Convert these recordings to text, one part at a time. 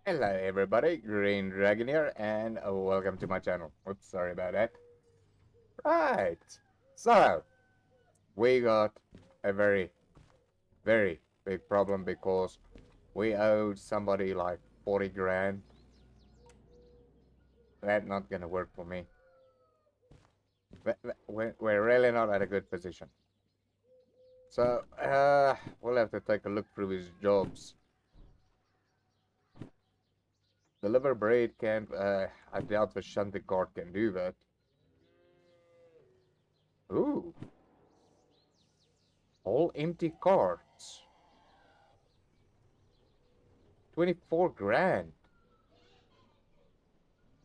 Hello everybody, Green Dragon here, and welcome to my channel. Oops, sorry about that. Right, so, we got a very, very big problem because we owed somebody like 40 grand. That's not gonna work for me. We're really not at a good position. So, we'll have to take a look through his jobs. Deliver bread can, I doubt the shunting cart can do that. Ooh. All empty carts. 24 grand.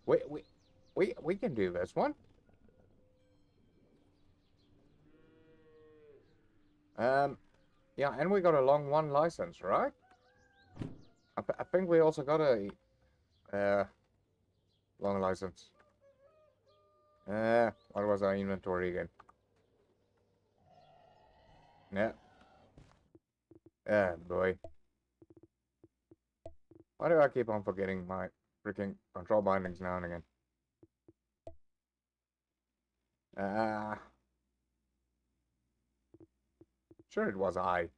We can do this one. Yeah, and we got a long one license, right? I think we also got a long license. What was our inventory again? Yeah. Boy. Why do I keep on forgetting my freaking control bindings now and again? Sure it was I.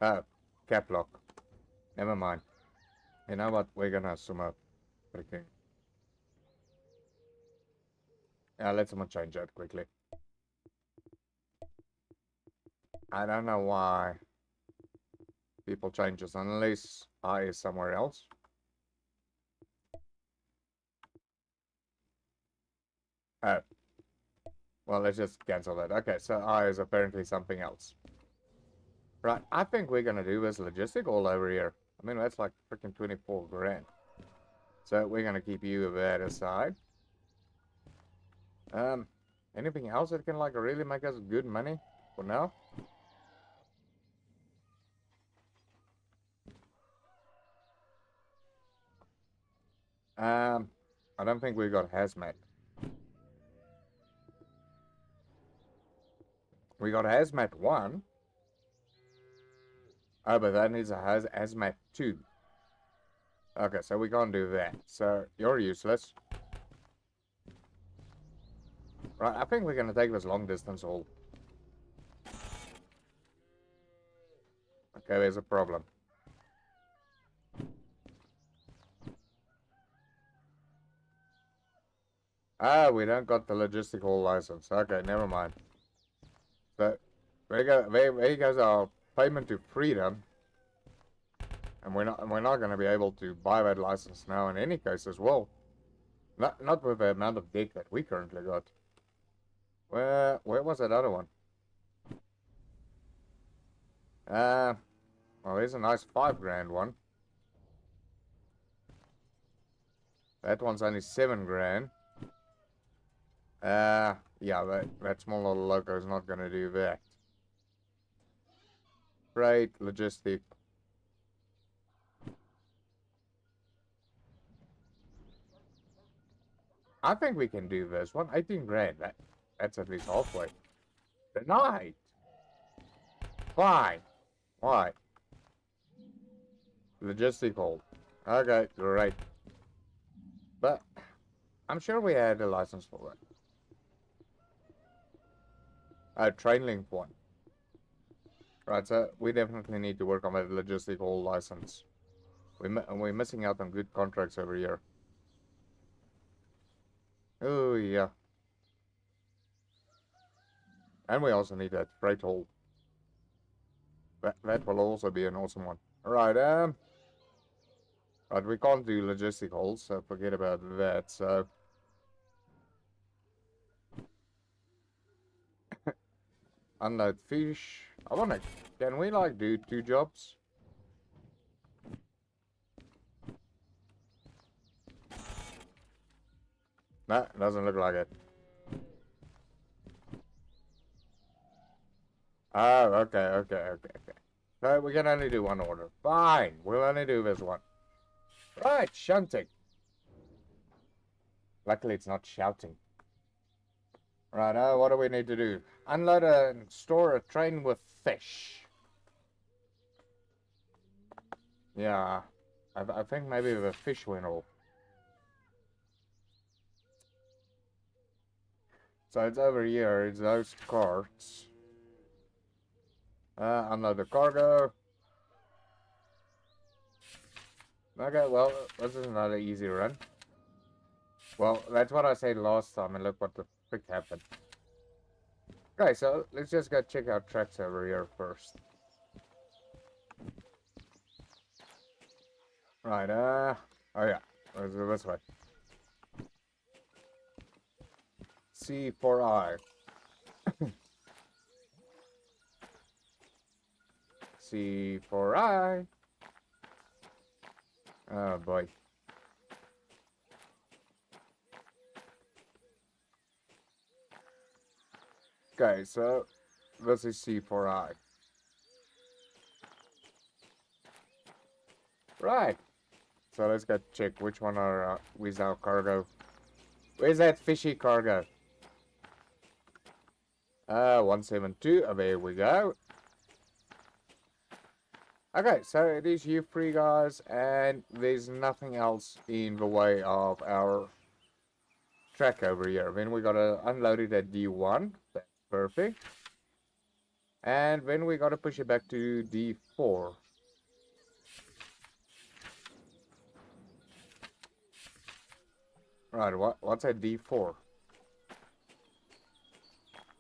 Oh, cap lock. Never mind. You know what? We're gonna sum up. Freaking. Yeah, let's someone change that quickly. I don't know why people change this unless I is somewhere else. Oh. Well, let's just cancel that. Okay, so I is apparently something else. Right, I think we're gonna do this logistic all over here. I mean, that's like freaking 24 grand. So we're gonna keep you of that aside. Anything else that can like really make us good money for now? I don't think we got hazmat. We got hazmat 1. Oh, but that needs a hazmat 2. Okay, so we can't do that. So you're useless. Right, I think we're gonna take this long distance haul. Okay, there's a problem. Ah, we don't got the logistical license. Okay, never mind. So, there goes our payment to freedom. And we're not going to be able to buy that license now in any case as well. Not with the amount of debt that we currently got. Where was that other one? Well, there's a nice 5 grand one. That one's only 7 grand. Yeah, that small little loco is not going to do that. Freight, logistic. I think we can do this one. 18 grand. That's at least halfway. Denied. Fine. Why? Logistical. Okay, great. But I'm sure we had a license for that. Train link 1. Right, so we definitely need to work on that logistical license. We're missing out on good contracts over here. Oh, yeah. And we also need that freight haul. That will also be an awesome one. Alright, but we can't do logistic hauls, so forget about that, so... Unload fish. I wanna... Can we, like, do 2 jobs? Nah, doesn't look like it. Oh, okay. So we can only do 1 order. Fine, we'll only do this one. Right, shunting. Luckily it's not shouting. Right, what do we need to do? Unload and store a train with fish. Yeah, I think maybe the fish went off. So it's over here, it's those carts. Unload the cargo. Okay, well, this is another easy run. Well, that's what I said last time, and look what the frick happened. Okay, so let's just go check out tracks over here first. Right, oh yeah, let's go this way. C4I. C4I. Oh boy. Okay, so this is C4I. Right. So let's go check which one are with our cargo. Where's that fishy cargo? 172. Oh, there we go. Okay, so it is you three guys, and there's nothing else in the way of our track over here. Then we gotta unload it at D1. That's perfect. And then we gotta push it back to D4. Right, what's at D4?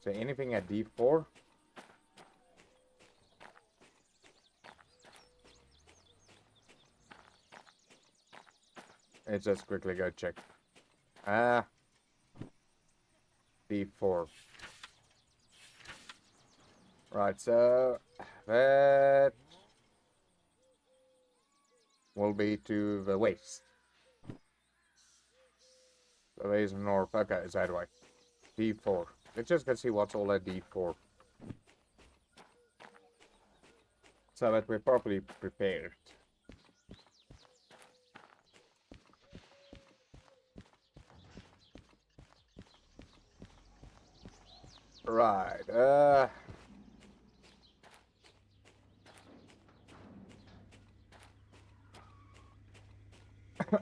So anything at D4? Let's just quickly go check. D4. Right, so that will be to the west. So there's north. Okay, it's that way. D4. Let's just go see what's all at D4. So that we're properly prepared. Right,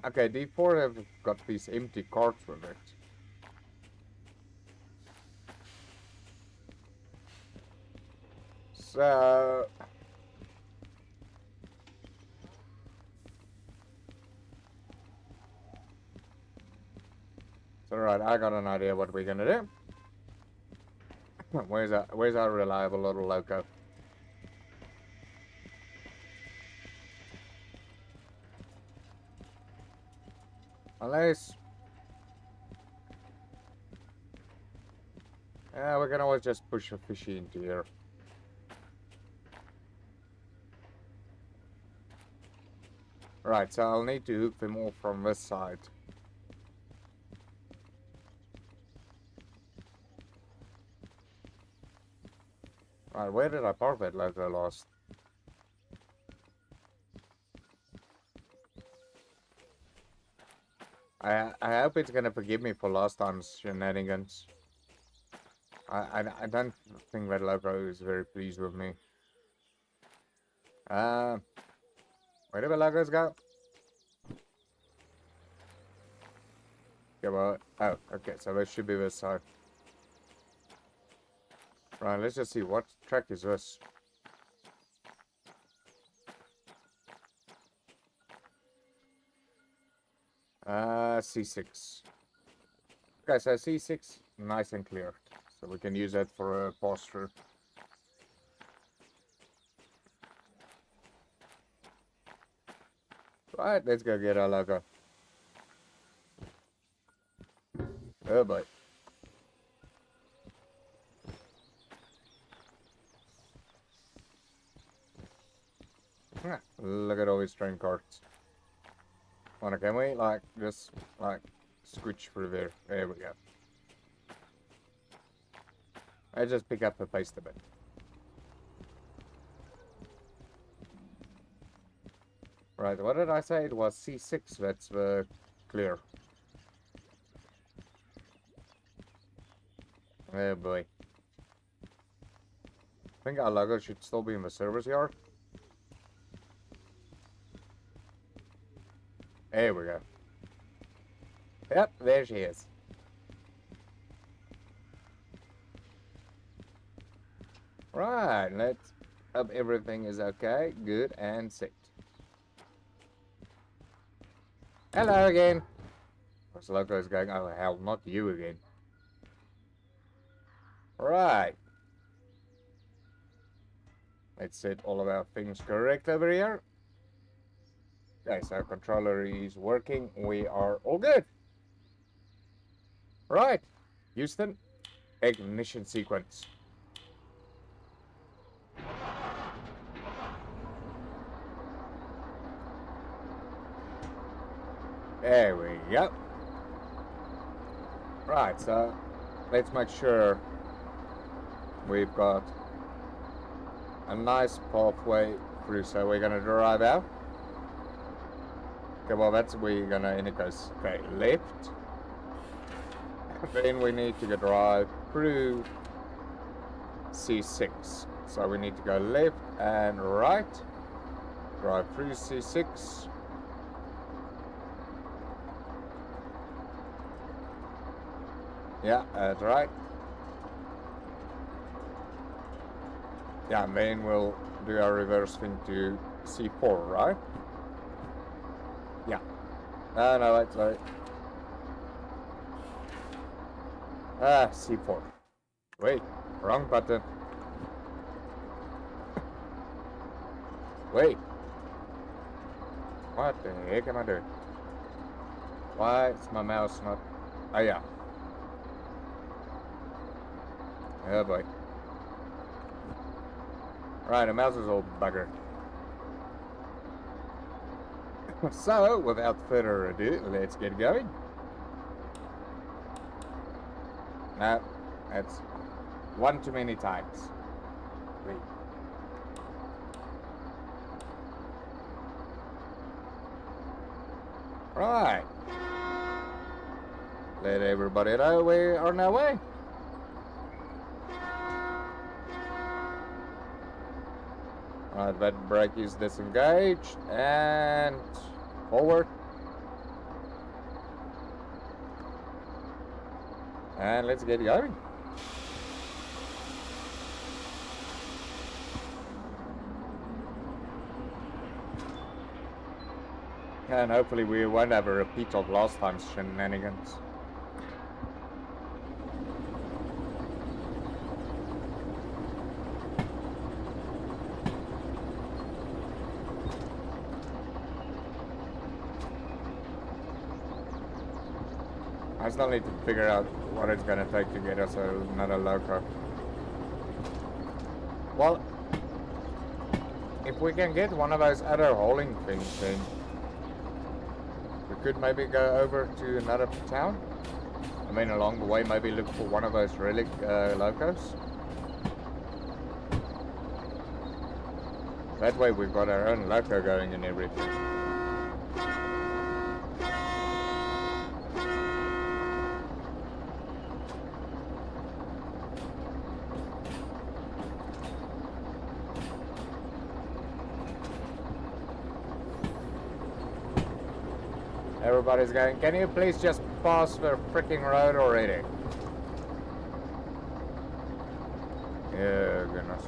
okay, D4 have got these empty carts with it. So... So right, I got an idea what we're gonna do. Where's our reliable little loco? Unless... Yeah, we can always just push a fishy into here. Right, so I'll need to hook them all from this side. Right, where did I park that loco last? I hope it's gonna forgive me for last time's shenanigans. I don't think that loco is very pleased with me. Where do the logos go? Yeah, well, oh, okay, so this should be this side. Right, let's just see, what track is this? C6. Okay, so C6, nice and clear. So we can use that for a pass-through. Right, let's go get our logo. Oh boy. Look at all these train carts. Wanna, can we, like, just, like, scooch through there? There we go. I just pick up the pace a bit. Right, what did I say? It was C6, that's clear. Oh boy. I think our logo should still be in the service yard. There we go. Yep, there she is. Right, let's hope everything is okay, good, and set. Hello again. This loco is going, oh hell, not you again. Right. Let's set all of our things correct over here. Okay, so controller is working. We are all good. Right. Houston, ignition sequence. There we go. Right, so let's make sure we've got a nice pathway through. So we're gonna drive out. Okay, well that's we're gonna indicate. Okay, left. Then we need to go drive through C6. So we need to go left and right. Drive through C6. Yeah, that's right. Yeah, and then we'll do our reverse thing to C4, right? Yeah. No, that's right. C4. Wait, wrong button. Wait. What the heck am I doing? Why is my mouse not... Oh, yeah. Oh, boy. Right, the mouse is all buggered. So, without further ado, let's get going. No, that's one too many times. Wait. Right. Let everybody know we are on our way. Right, that brake is disengaged and forward. And let's get going. And hopefully we won't have a repeat of last time's shenanigans. I still need to figure out what it's gonna take to get us another loco. Well, if we can get one of those other hauling things, then we could maybe go over to another town. I mean, along the way, maybe look for one of those relic locos. That way we've got our own loco going and everything. Everybody's going, can you please just pass the freaking road already? Yeah, goodness.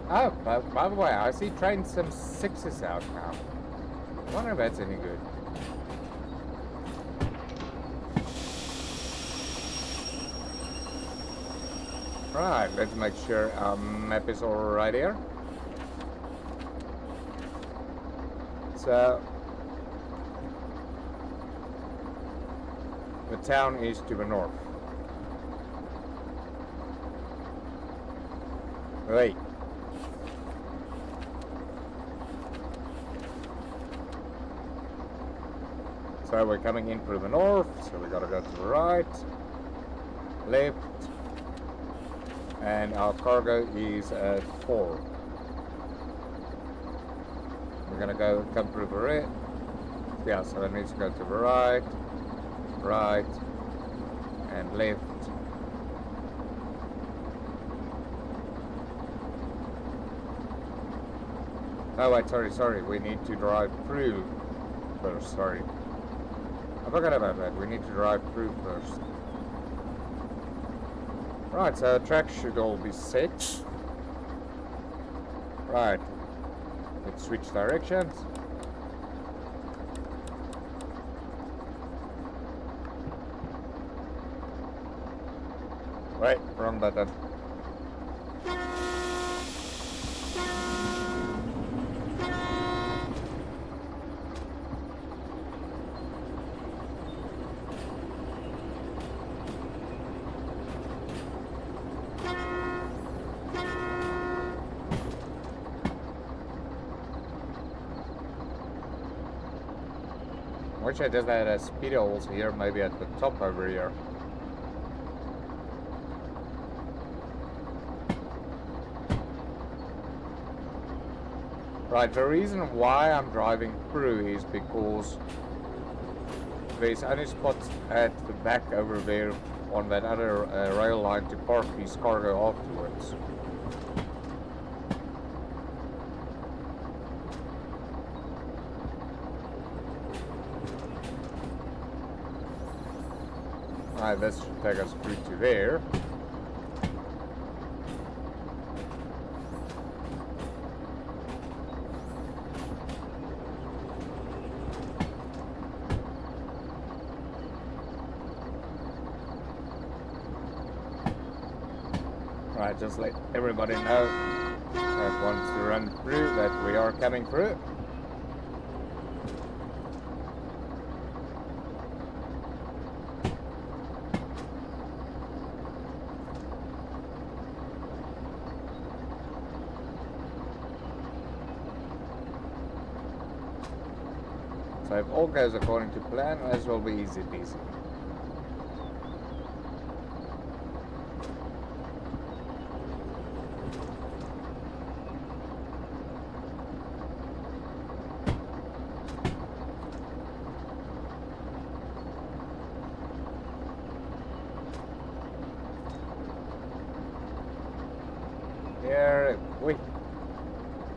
Oh, by the way, I see train some 6s out now. I wonder if that's any good. Right, let's make sure our map is all right here. So, the town is to the north. Wait. So we're coming in through the north, so we gotta go to the right, left, and our cargo is at 4. We're gonna come through the right. Yeah, so it needs to go to the right, right, and left. Oh wait, sorry. We need to drive through first, sorry. I forgot about that. We need to drive through first. Right, so tracks should all be set. Right. Let's switch directions. Wait, wrong button. Wish I just had a speed also here, maybe at the top over here. Right, the reason why I'm driving through is because there's only spots at the back over there on that other rail line to park his cargo afterwards. Right, this should take us through to there. Right, just let everybody know that wants to run through that we are coming through. So if all goes according to plan, as will be easy peasy. Here, wait.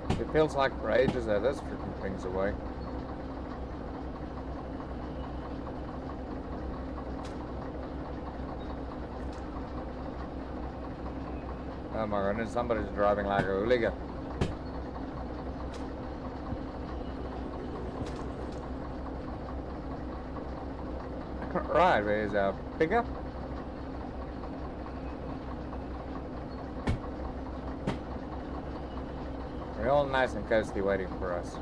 It feels like for ages that this freaking thing's away. Oh my goodness, somebody's driving like a hooligan. Right, there's our pickup. They're all nice and coasty waiting for us.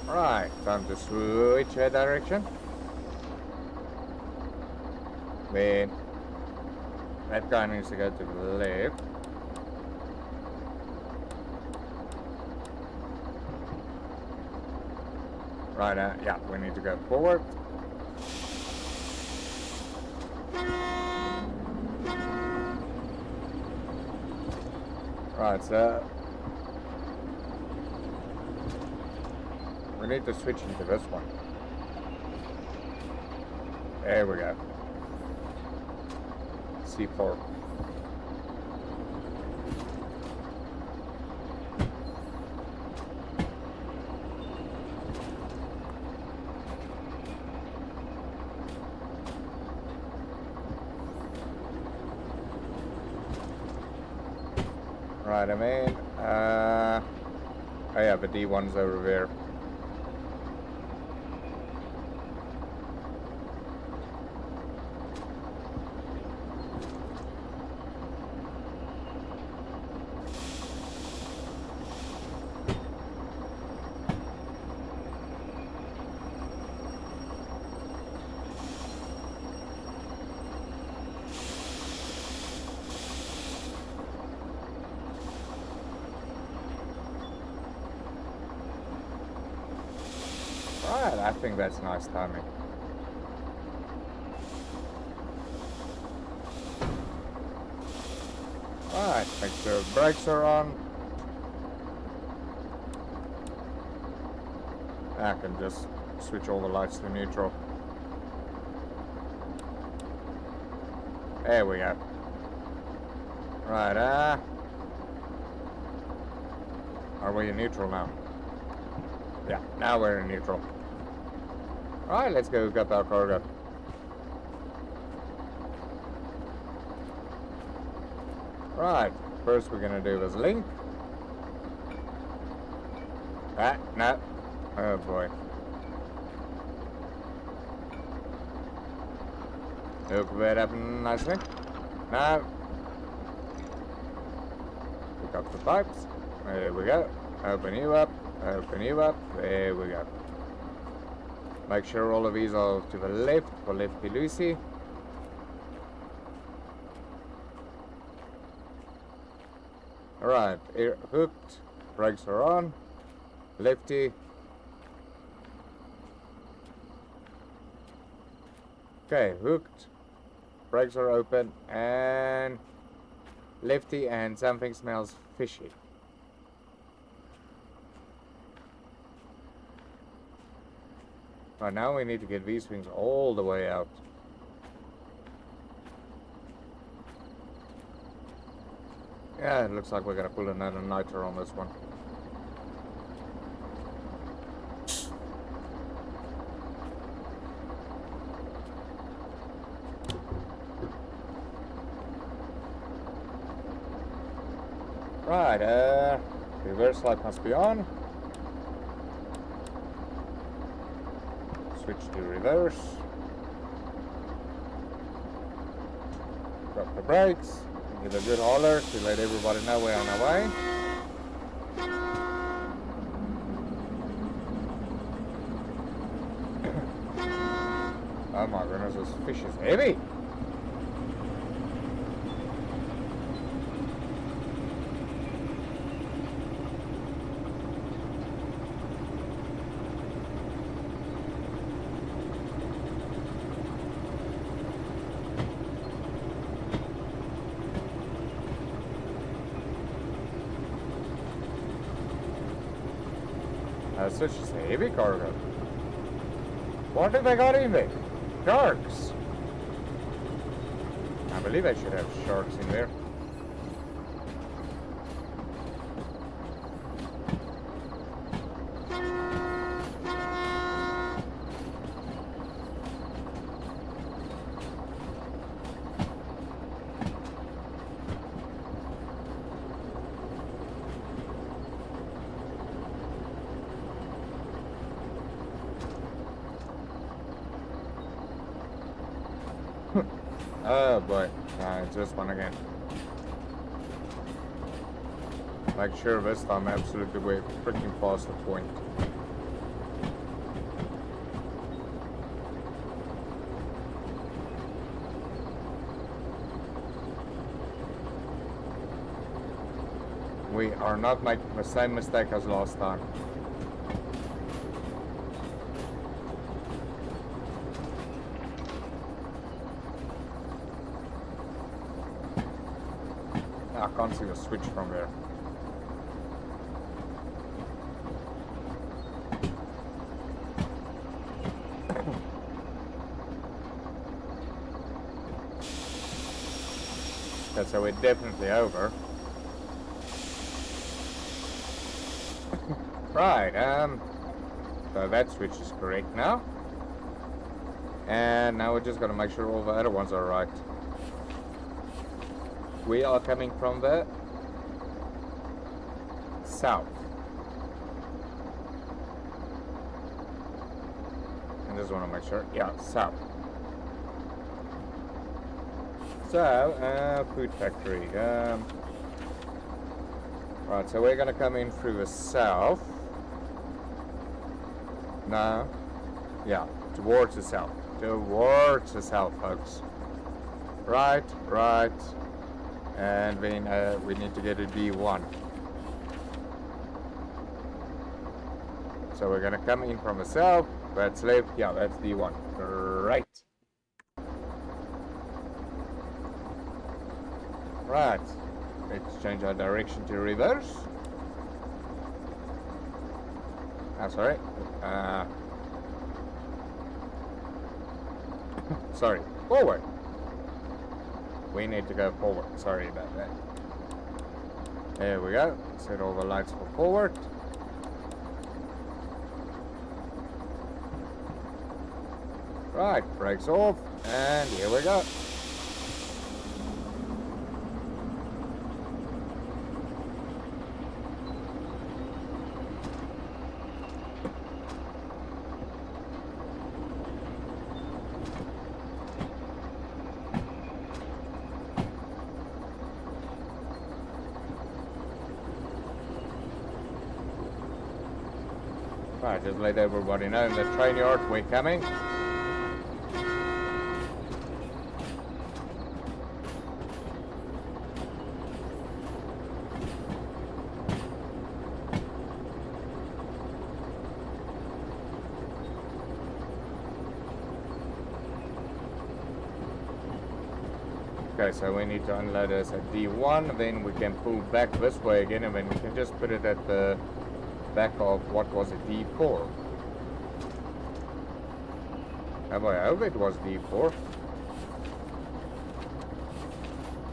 Right, time to switch that direction. Then that guy needs to go to the left. Right, yeah, we need to go forward. Right, so we need to switch into this one. There we go. C4. Right, I mean, oh yeah, the D1's over there. I think that's nice timing. Alright, make sure brakes are on. I can just switch all the lights to neutral. There we go. Right, are we in neutral now? Yeah, now we're in neutral. Alright, let's go hook up our cargo. Right, first we're gonna do is link. No. Oh boy. Hook that up nicely. Now, pick up the pipes. There we go. Open you up. Open you up. There we go. Make sure all of these are to the left for lefty loosey. Alright, hooked. Brakes are on. Lefty. Okay, hooked. Brakes are open and lefty, and something smells fishy. Right, now we need to get these things all the way out. Yeah, it looks like we're gonna pull another nitro on this one. Right, reverse light must be on. Switch to reverse. Drop the brakes. Give a good holler to let everybody know we're on our way. Oh my goodness, this fish is heavy. That's such a heavy cargo. What have they got in there? Sharks. I believe I should have sharks in there. Oh boy, it's this one again. Make sure this time absolutely we're freaking past the point. We are not making the same mistake as last time. I can't see the switch from there. Okay, so we're definitely over. Right, so that switch is correct now. And now we're just gonna make sure all the other ones are right. We are coming from the south. I just want to make sure. Yeah, south. So, food factory. Right, so we're going to come in through the south. No. Yeah, towards the south. Towards the south, folks. Right, right. And then we need to get a D1. So we're gonna come in from the south, That's left. Yeah, that's D1. Right. Right. Let's change our direction to reverse. Sorry. Sorry. Forward. We need to go forward. Sorry about that. There we go. Set all the lights for forward. Right, brakes off, and here we go. Right, just let everybody know in the train yard we're coming. Okay, so we need to unload us at D1, then we can pull back this way again, and then we can just put it at the back of, what was it, D4? I hope it was D4.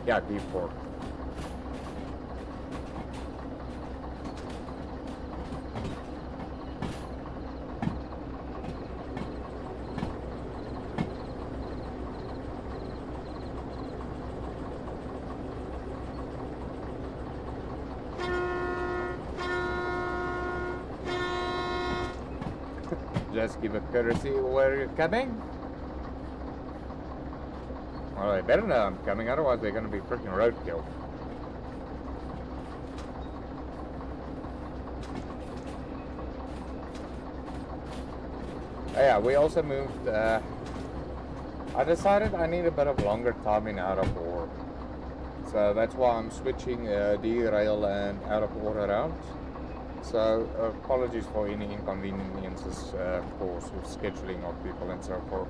Yeah, D4. Just give a courtesy where you're coming. Well, I better know I'm coming, otherwise they're going to be freaking roadkill. Oh yeah, we also moved, I decided I need a bit of longer timing out of ore. So that's why I'm switching derail and out of ore around. So apologies for any inconveniences, of course, with scheduling of people and so forth.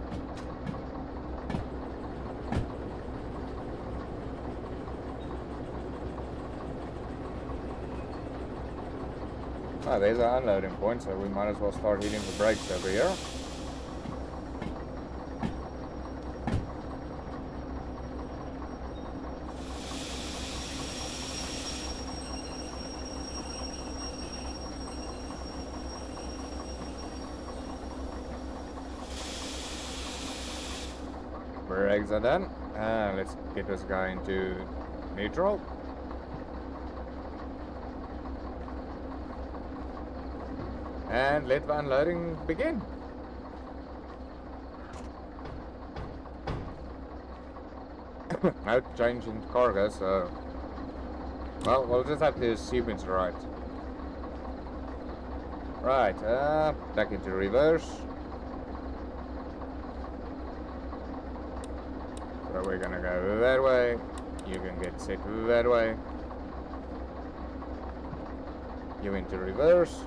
Oh, there's our unloading point, so we might as well start hitting the brakes over here. Brakes are done. Let's get this guy into neutral. And let the unloading begin. No change in cargo, so... Well, we'll just have to assume it's right. Right, back into reverse. So we're gonna go that way. You can get set that way. You into reverse.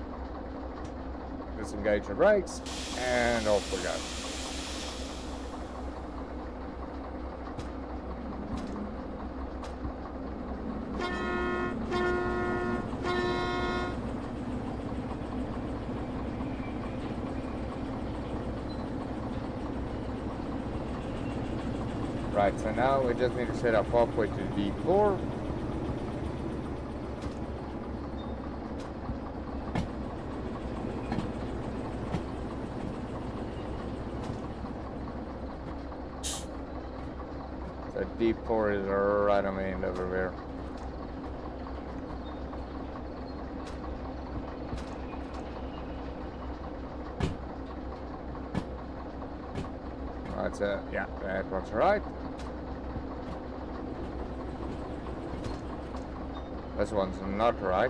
Disengage your brakes, and off we go. Right, so now we just need to set up halfway to D4. So D4 is right on the end over there. That's it. Yeah, that one's right. This one's not right.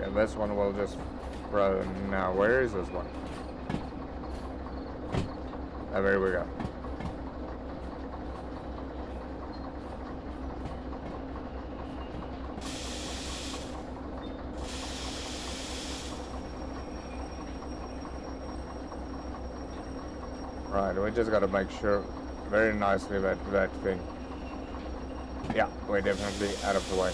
Okay, this one will just throw. Now, where is this one? Oh, there we go. Right, we just gotta make sure very nicely that thing. Yeah, we're definitely out of the way.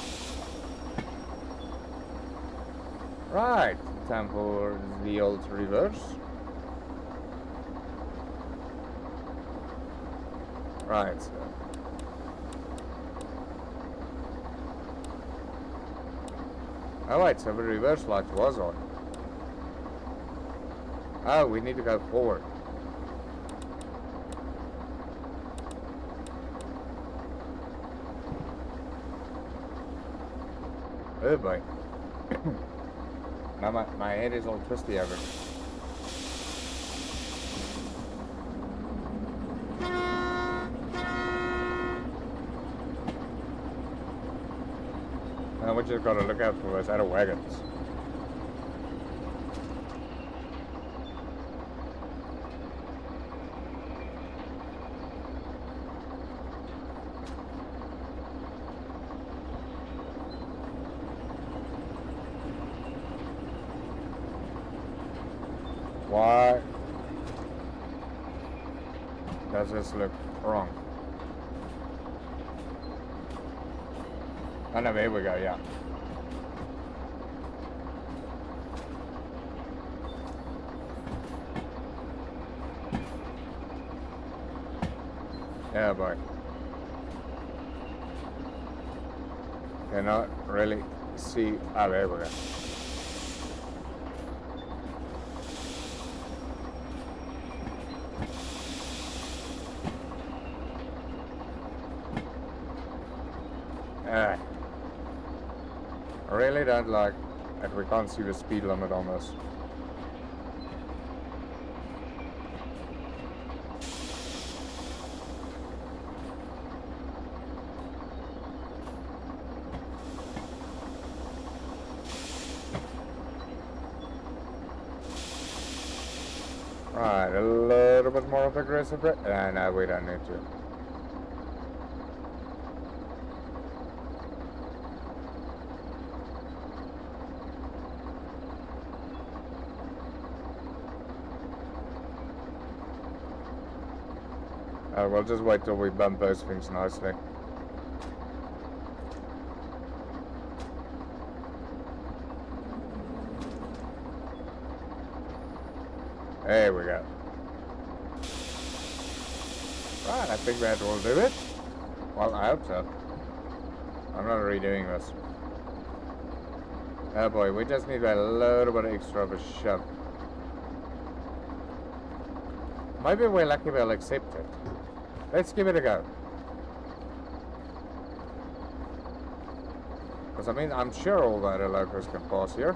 Right, time for the old reverse. Right. Oh wait, so the reverse light was on. Oh, we need to go forward. Oh boy. Now my head is all twisty over. Now we just gotta look out for those other wagons. Why does this look wrong? Oh no, here we go, yeah. Yeah, boy. Cannot really see. Oh, there we go. I really don't like that we can't see the speed limit on this. Right, a little bit more of aggressive. No, we don't need to. We'll just wait till we bump those things nicely. There we go. Right, I think that will do it. Well, I hope so. I'm not redoing this. Oh boy, we just need a little bit extra of a shove. Maybe we're lucky we'll accept it. Let's give it a go. Because I mean, I'm sure all the other locals can pass here.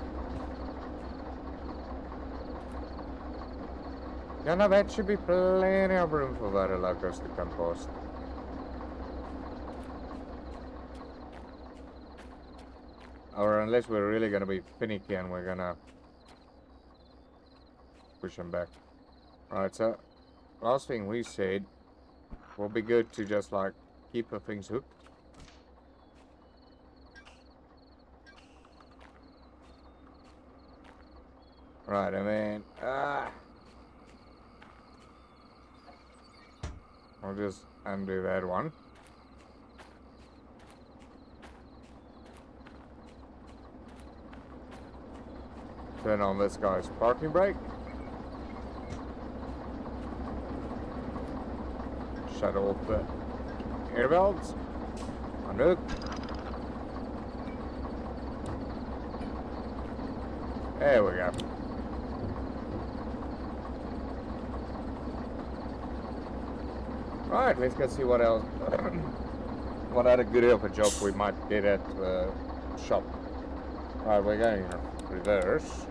Yeah, no, that should be plenty of room for the other locals to come past. Or unless we're really going to be finicky and we're going to push them back. Right, so last thing we said, will be good to just like keep the things hooked. Right, and then I'll just undo that one. Turn on this guy's parking brake. Shut off the air belts. Undo it. There we go. Right, let's go see what else, what other good of a job we might get at the shop. Right, we're going reverse.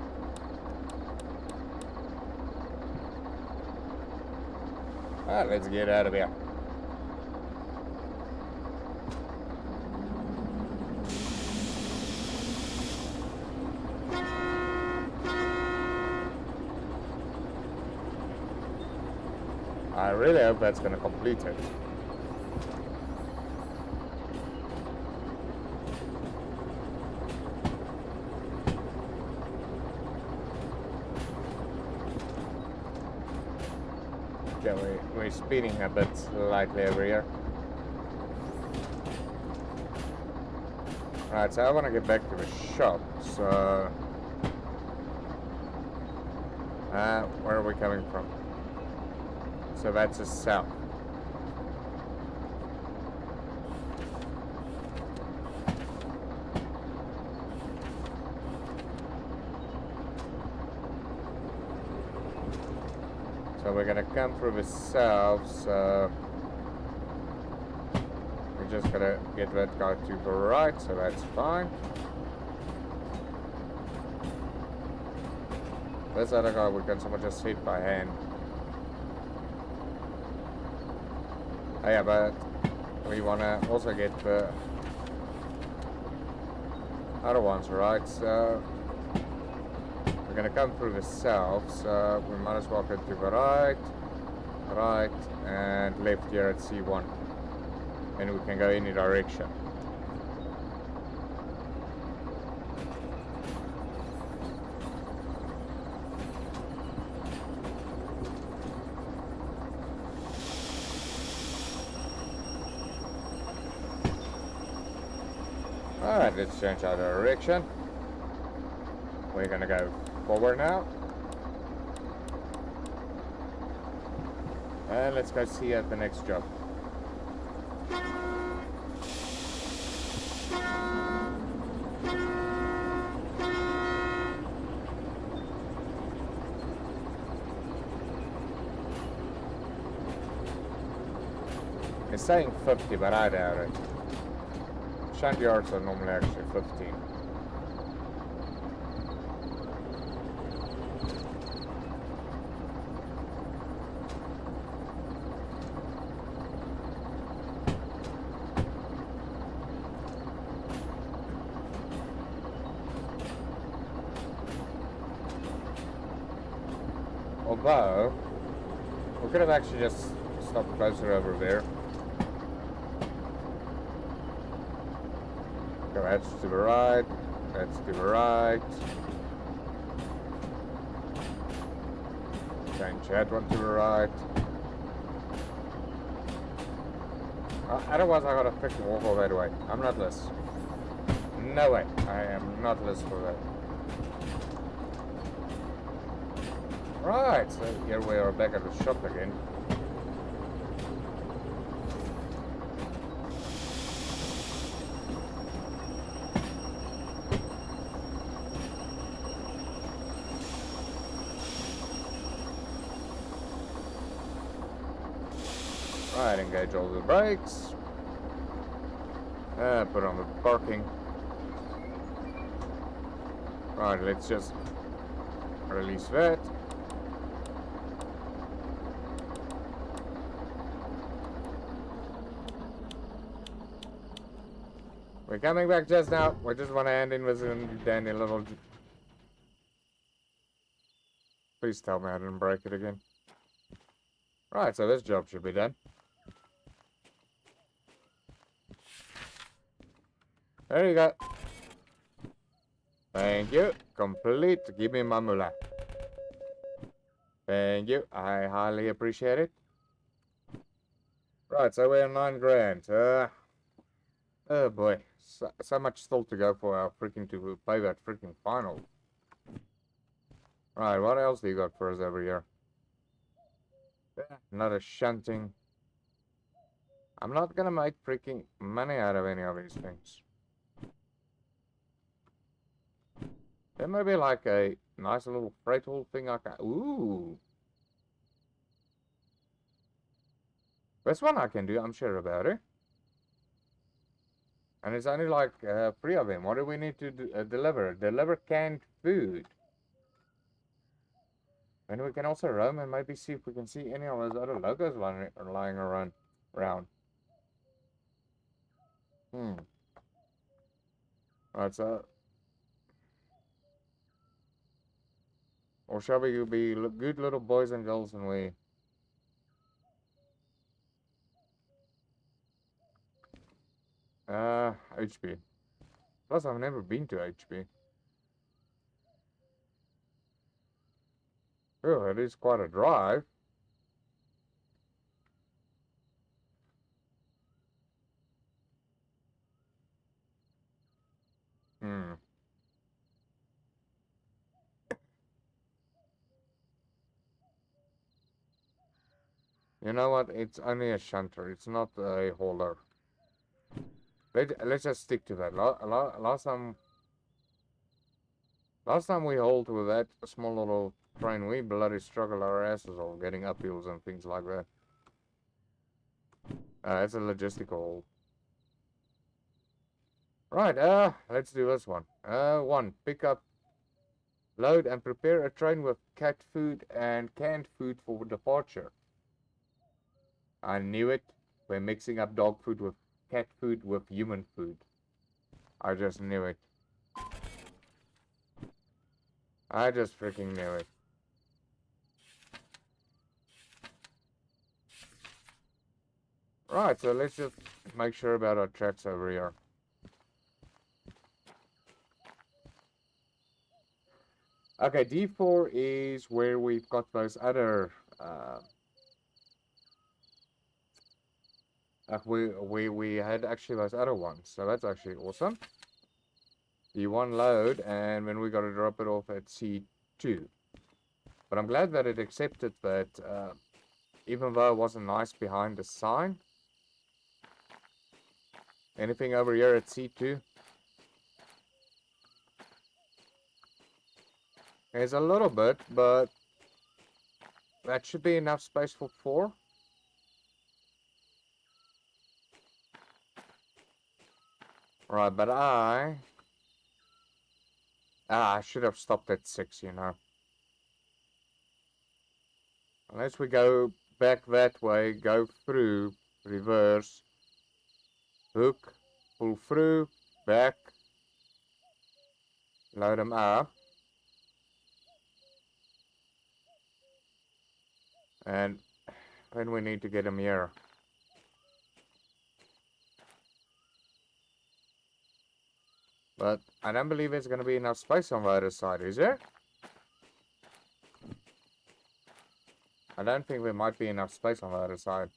Alright, let's get out of here. I really hope that's going to complete it. Yeah, we're speeding a bit slightly over here. Right, so I want to get back to the shop, so... where are we coming from? So that's the south. So we're gonna come through the south, so... we're just gonna get that guy to the right, so that's fine. This other guy we can someone just hit by hand. Oh yeah, but we wanna also get the other ones right, so we're gonna come through the south, so we might as well go to the right, and left here at C1. And we can go any direction. Alright, let's change our direction. We're gonna go forward now. And let's go see at the next job. It's saying 50, but I doubt it. Shunt yards are normally actually 15. Although, we could have actually just stopped closer over there. Go that's to the right, that's to the right. Change that one to the right. Otherwise I gotta freaking walk all that way. I'm not less. No way, I am not less for that. Right, so here we are back at the shop again. Right, engage all the brakes. Put on the parking. Right, let's just release that. We're coming back just now. We just want to end in with a dandy little... Please tell me I didn't break it again. Right, so this job should be done. There you go. Thank you. Complete. Give me my moolah. Thank you. I highly appreciate it. Right, so we're 9 grand. Oh boy. So much still to go for our freaking to pay that freaking final. Right, what else do you got for us over here? Another shunting. I'm not gonna make freaking money out of any of these things. There may be like a nice little freight haul thing I can... Ooh. This one I can do, I'm sure about it. And it's only like 3 of them. What do we need to deliver? Deliver canned food. And we can also roam and maybe see if we can see any of those other logos lying around. Right, so... Or shall we be good little boys and girls and we... HB. Plus, I've never been to HB. Oh, it is quite a drive. Hmm. You know what? It's only a shunter. It's not a hauler. Let's just stick to that. Last time we hauled with that small little train, we bloody struggled our asses off getting up hills and things like that. It's a logistical haul. Right, let's do this one. One, pick up, load and prepare a train with cat food and canned food for departure. I knew it. We're mixing up dog food with cat food with human food. I just knew it. I just freaking knew it. Right, so let's just make sure about our tracks over here. Okay, D4 is where we've got those other we had actually those other ones, so that's actually awesome. D1 load, and then we got to drop it off at C2. But I'm glad that it accepted that, even though it wasn't nice behind the sign. Anything over here at C2? There's a little bit, but that should be enough space for 4. Right, but I should have stopped at 6, you know. Unless we go back that way, go through, reverse, hook, pull through, back, load them up. And then we need to get them here. But I don't believe there's going to be enough space on the other side, is there? I don't think there might be enough space on the other side.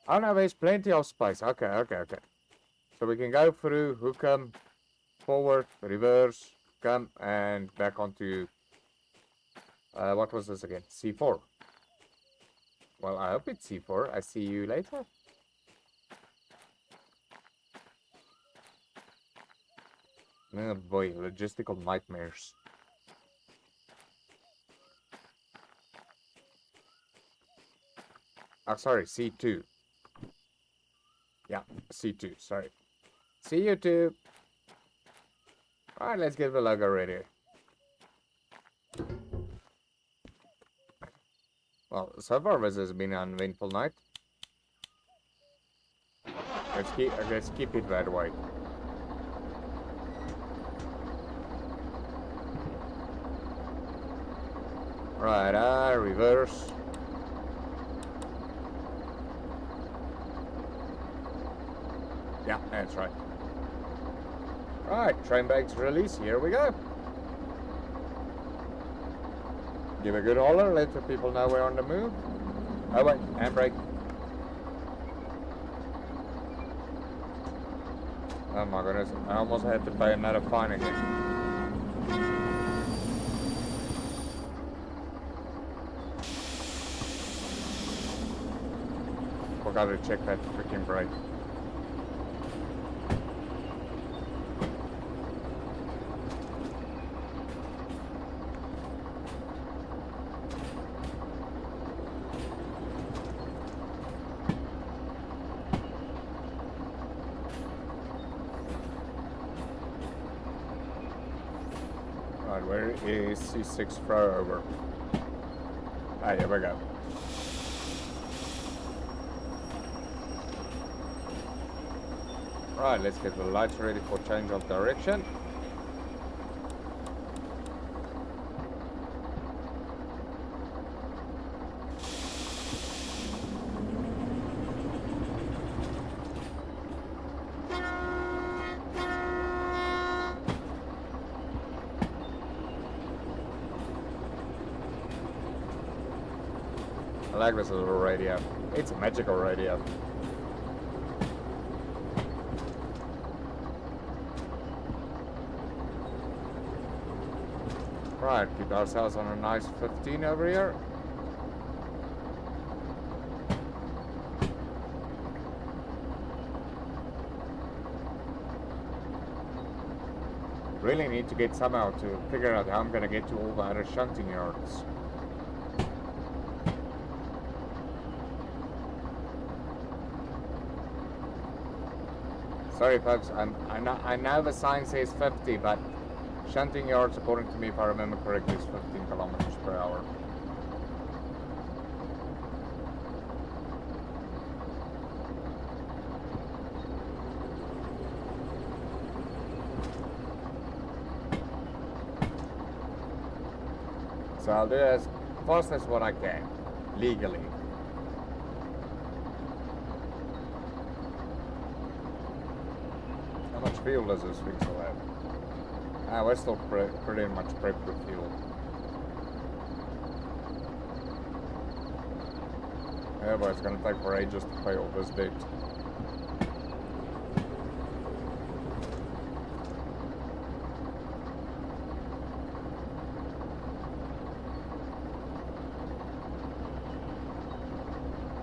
Oh no, there's plenty of space. Okay. So we can go through, hook them, forward, reverse, come, and back onto, what was this again? C4. Well, I hope it's C4. I see you later. Oh boy, logistical nightmares. Oh, sorry, C2. Yeah, C2, sorry. See you too. Alright, let's get the logo ready. Well, so far this has been an uneventful night. Let's keep it that way. Right, reverse. Yeah, that's right. Right, train brakes release, here we go. Give a good holler, let the people know we're on the move. Oh wait, handbrake. Oh my goodness, I almost had to pay another fine again. Forgot to check that freaking brake. Where is C6 throw over? Ah, here we go. Right, let's get the lights ready for change of direction. I like this little radio. It's a magical radio. Right, keep ourselves on a nice 15 over here. Really need to get somehow to figure out how I'm gonna get to all the other shunting yards. Sorry folks, I know the sign says 50, but shunting yards, according to me, if I remember correctly, is 15 kilometers per hour. So I'll do as fast as what I can, legally. How much fuel does this thing still have? Ah, we're still pretty much prepped with fuel. Yeah, but it's gonna take for ages to pay all this debt.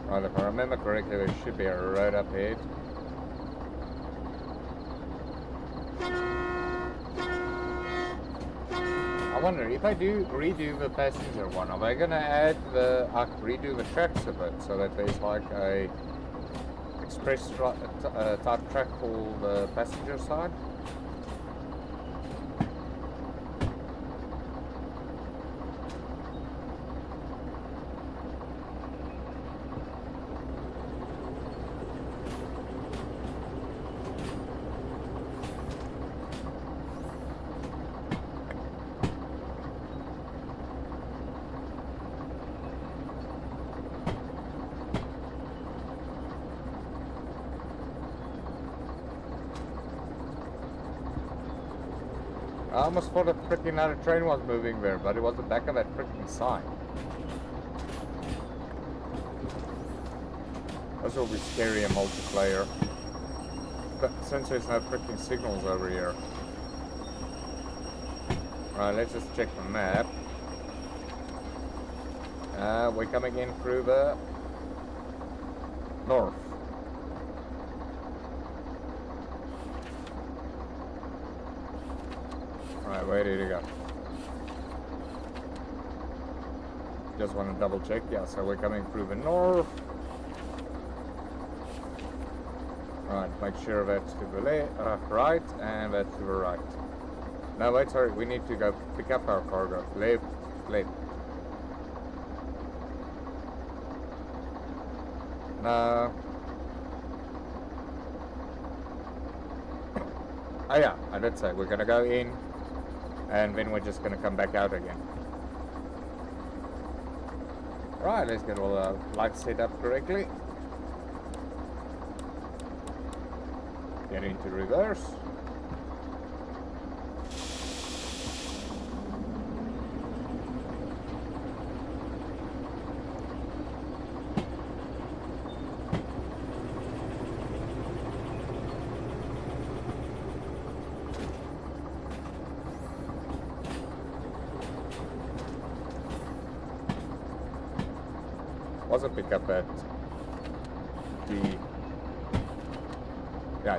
Right, if I remember correctly, there should be a road up ahead. I wonder if I do redo the passenger one, are they gonna add the redo the tracks a bit so that there's like a express type track for the passenger side? I almost thought a freaking other train was moving there, but it was the back of that freaking sign. This will be scary in multiplayer. But since there's no freaking signals over here. Alright, let's just check the map. We're coming in through the north. Alright, where did it go? Just want to double check. Yeah, so we're coming through the north. Alright, make sure that's to the right and that's to the right. No, wait, sorry, we need to go pick up our cargo. Left. No. Oh yeah, I did say we're gonna go in and then we're just gonna come back out again. Right, let's get all the lights set up correctly. Get into reverse. Was a pickup at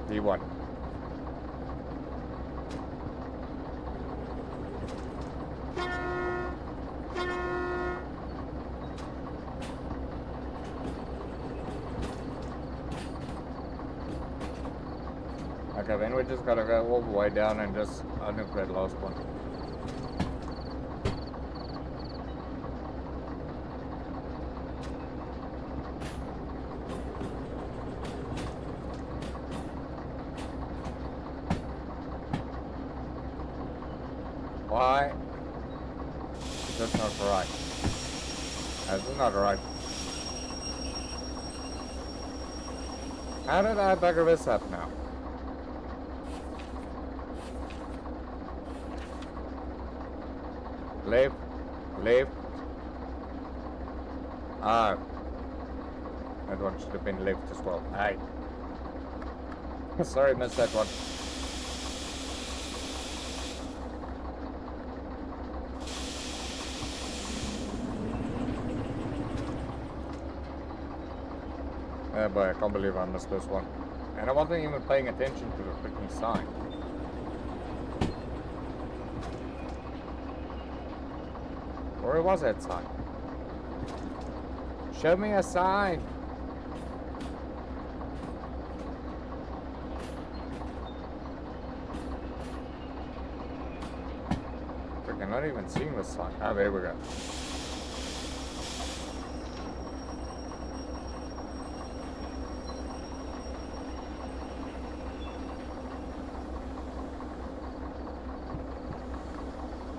D1. Okay, then we just gotta go all the way down and just unhook that last one. Why? That's not right. That's not right. How did I bugger this up now? Left. Ah, that one should have been left as well. Aye. Sorry, missed that one. But I can't believe I missed this one. And I wasn't even paying attention to the freaking sign. Where was that sign? Show me a sign! Freaking not even seeing the sign. Ah, there we go.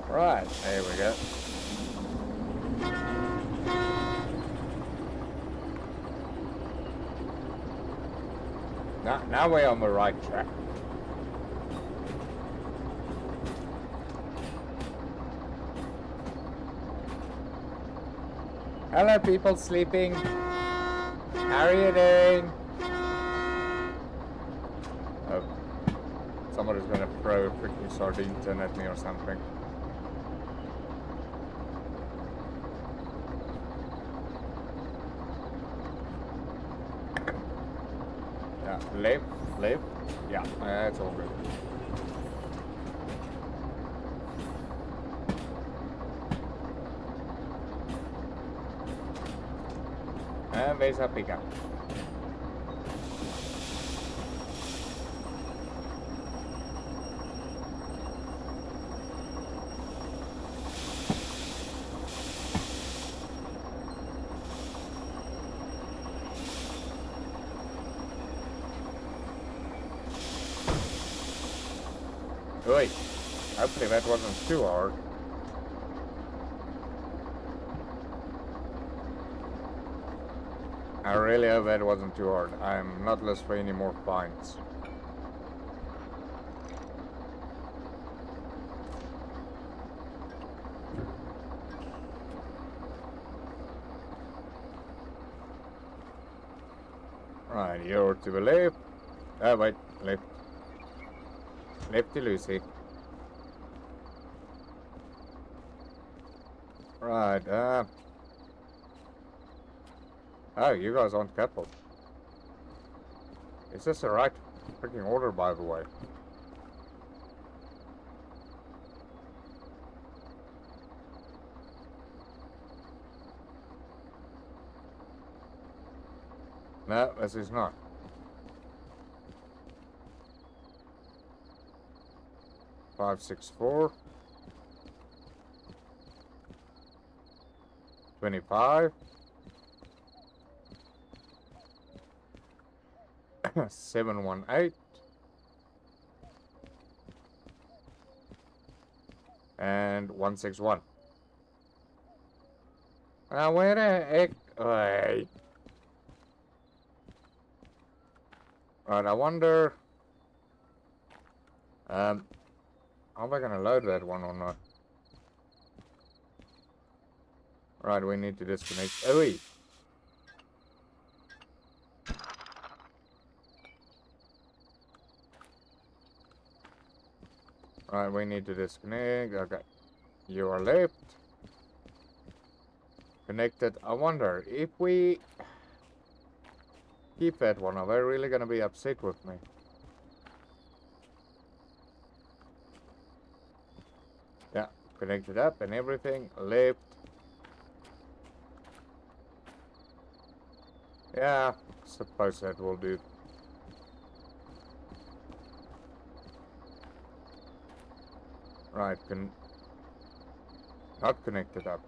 Right, there we go. Now we're on the right track. Hello, people sleeping. How are you doing? Oh, somebody's gonna throw a freaking sardine tin at me or something. Left. Yeah, that's all good. And there's a pickup. Wait, hopefully that wasn't too hard. I really hope that wasn't too hard. I'm not looking for any more fines. Right, you're to the left. Oh wait, left. Lefty Lucy. Right, oh, you guys aren't coupled. Is this the right freaking order, by the way? No, this is not. Five, 6, 4. 25. 718. And 161. Now where the heck? Wait. Right, I wonder. Are we gonna load that one or not? Right, we need to disconnect. Oh wait. Right, we need to disconnect. Okay. You are left. Connected. I wonder if we keep that one, are they really gonna be upset with me? Yeah, connected up and everything. Left. Yeah, suppose that will do. Right, not connected up.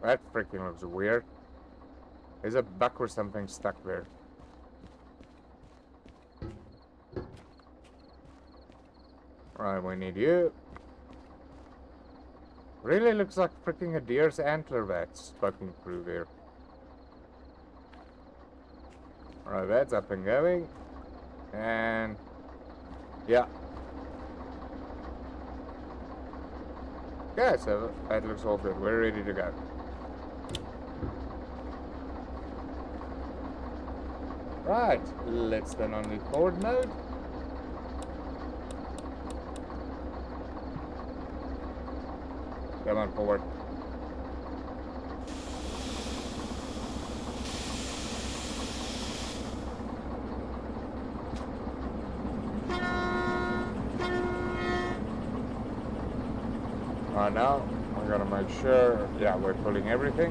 That freaking looks weird. There's a buck or something stuck there. Right, we need you. Really looks like freaking a deer's antler that's poking through there. Alright, that's up and going. And yeah. Yeah, so that looks all good. We're ready to go. Right, let's then on record mode. Come on, forward. Now, I gotta make sure, yeah, we're pulling everything.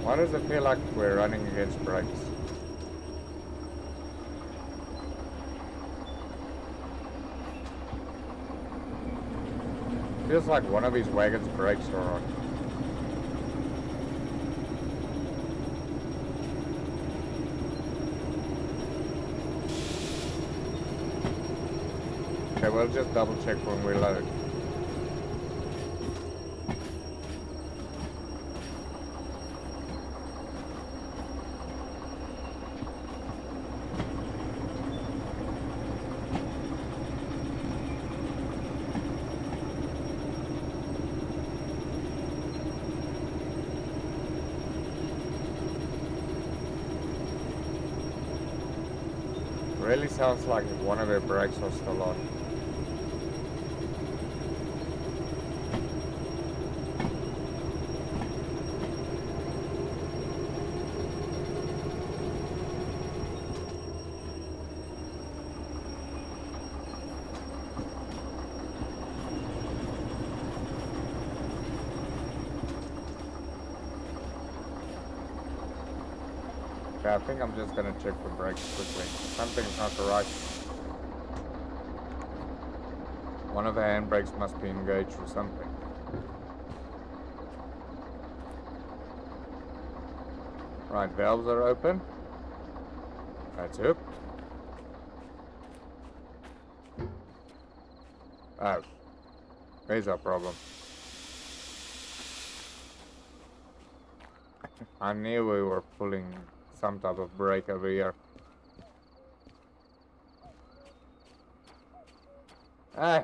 Why does it feel like we're running against brakes? Feels like one of these wagons' brakes are on. Okay, we'll just double check when we load. Really sounds like one of their brakes are still on. Okay, I think I'm just gonna check the brakes quickly. Something's not right. One of the handbrakes must be engaged or something. Right, valves are open. That's it. Oh, there's our problem. I knew we were pulling some type of brake over here. Ah!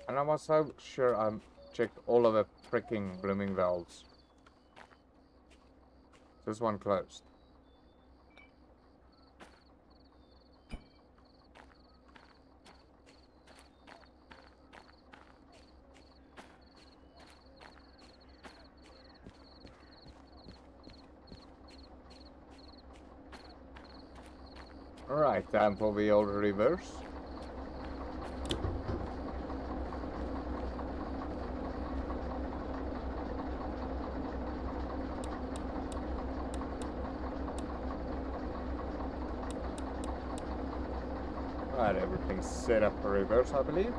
And I was so sure I checked all of the freaking blooming valves. This one closed. Alright, time for the old reverse. Right, everything's set up for reverse, I believe.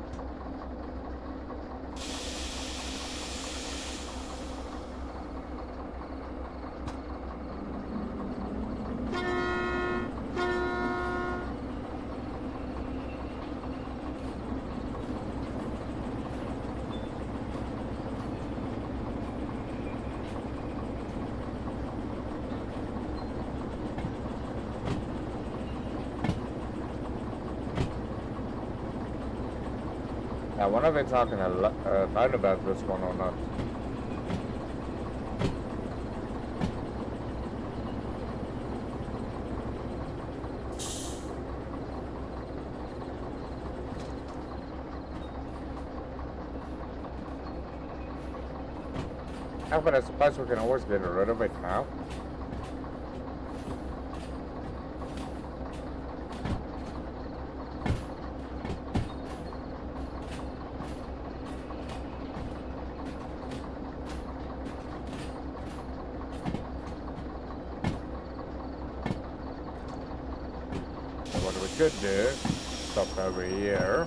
Now, one of them talking known about this one or not. Oh, but I suppose we can always get rid of it now. What we could do, stop over here.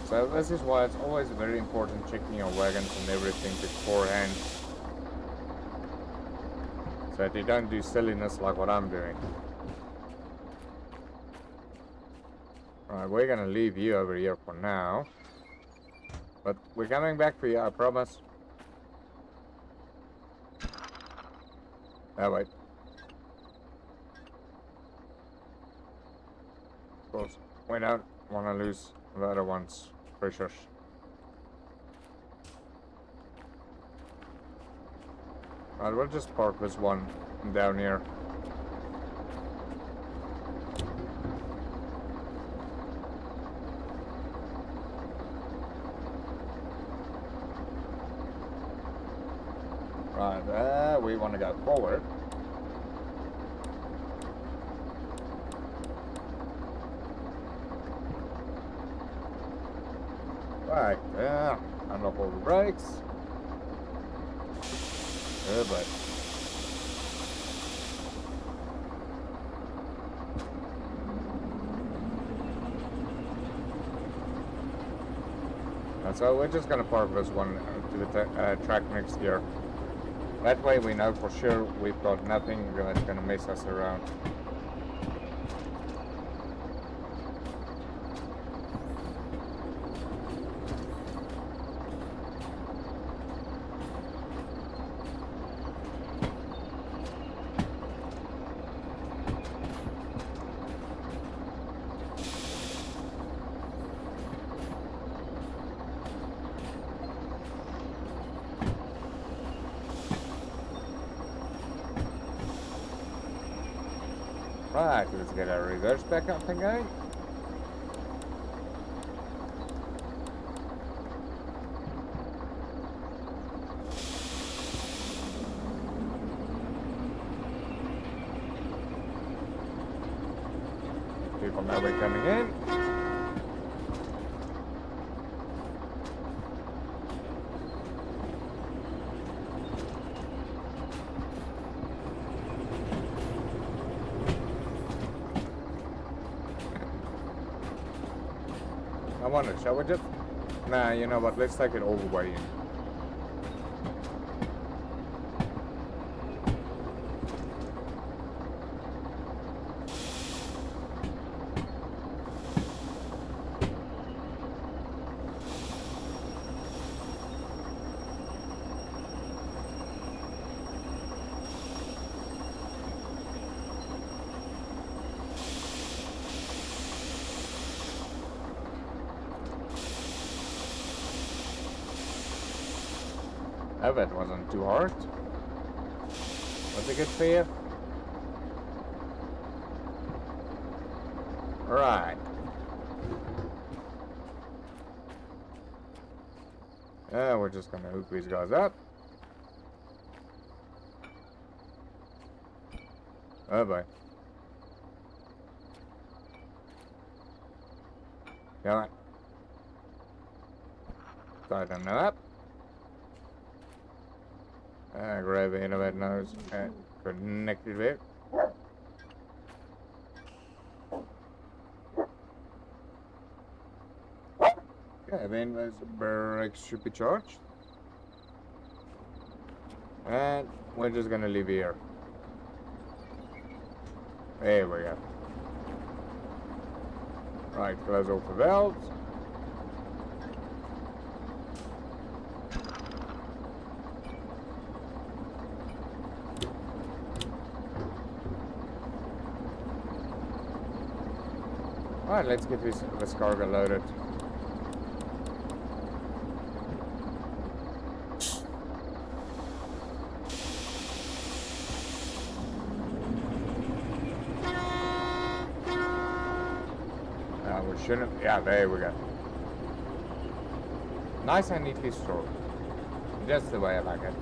So this is why it's always very important checking your wagons and everything beforehand. So that you don't do silliness like what I'm doing. Alright, we're gonna leave you over here for now. But we're coming back for you, I promise. Oh, wait. Of course, we don't want to lose the other one's pressures. Right, we'll just park this one down here. Right, we want to go forward. Right, unlock all the brakes. But so we're just gonna park this one to the track next year. That way we know for sure we've got nothing that's gonna mess us around. Right, let's get our reverse back up again. People know we're coming in. I wonder, shall we just... Nah, you know what, let's take it all the way in. Oh, that wasn't too hard. Was it good for you? Right. Yeah, we're just gonna hook these guys up. Oh boy. Come on. Tighten them up. Grab the end of that nose and connect it there. Okay, then those brakes should be charged. And we're just gonna leave here. There we go. Right, close off the valves. Alright, let's get this cargo loaded. We shouldn't... Yeah, there we go. Nice and neatly stored. Just the way I like it.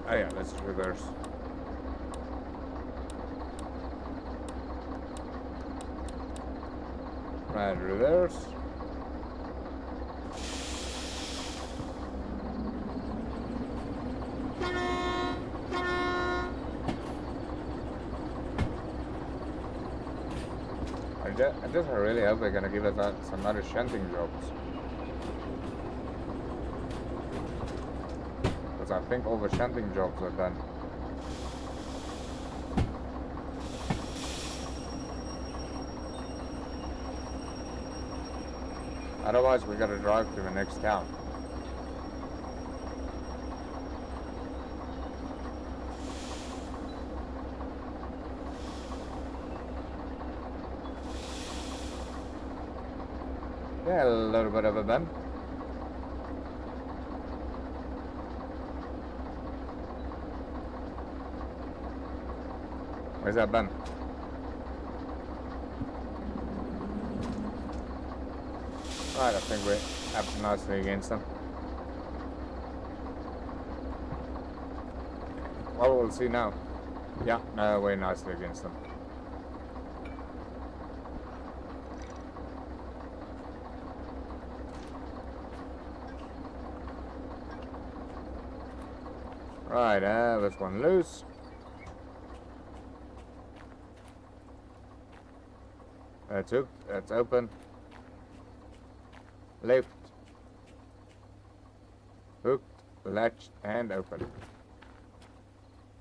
Oh yeah, let's reverse. Right, reverse. I just really hope they're gonna give us some other shunting jobs. Because I think all the shunting jobs are done. Otherwise we gotta drive to the next town. Yeah, a little bit of a bend. Where's that bend? Right, I think we're up nicely against them. Well, we'll see now. Yeah, no, we're nicely against them. Right, this one loose. That's up, that's open. Left. Hooked, latched, and open.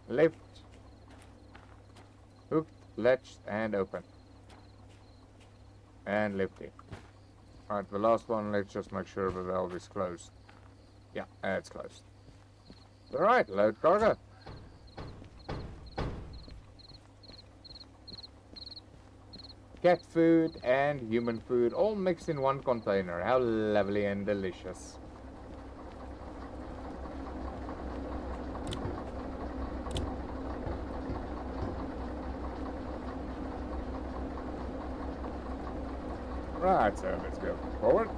Left. Hooked, latched, and open. And lifted. Alright, the last one, let's just make sure the valve is closed. Yeah, it's closed. Alright, load cargo. Cat food and human food all mixed in one container. How lovely and delicious. Right, so let's go forward.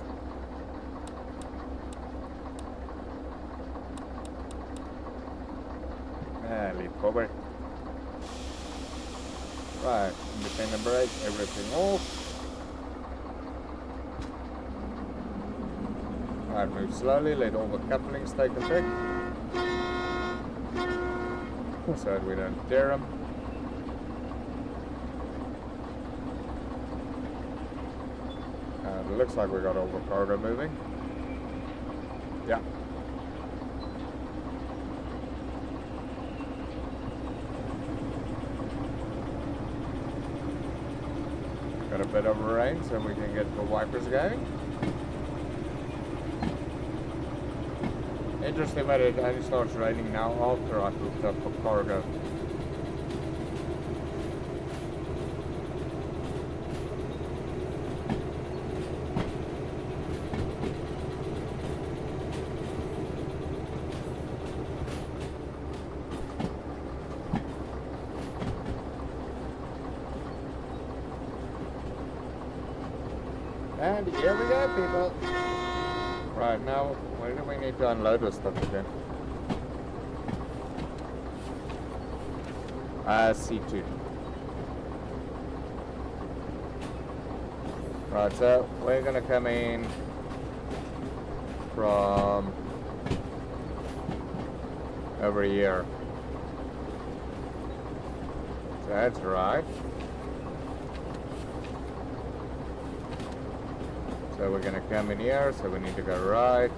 And lead forward. Right, independent brake, everything off. Right, move slowly, let all the couplings take effect. So that we don't tear them. It looks like we got all the cargo moving. Yeah. Got a bit of rain so we can get the wipers going. Interesting that it only starts raining now after I hooked up the cargo. And here we go, people. Right, now, where do we need to unload this stuff again? C2. Right, so we're gonna come in from over here. So that's right. So we're gonna come in here, so we need to go right,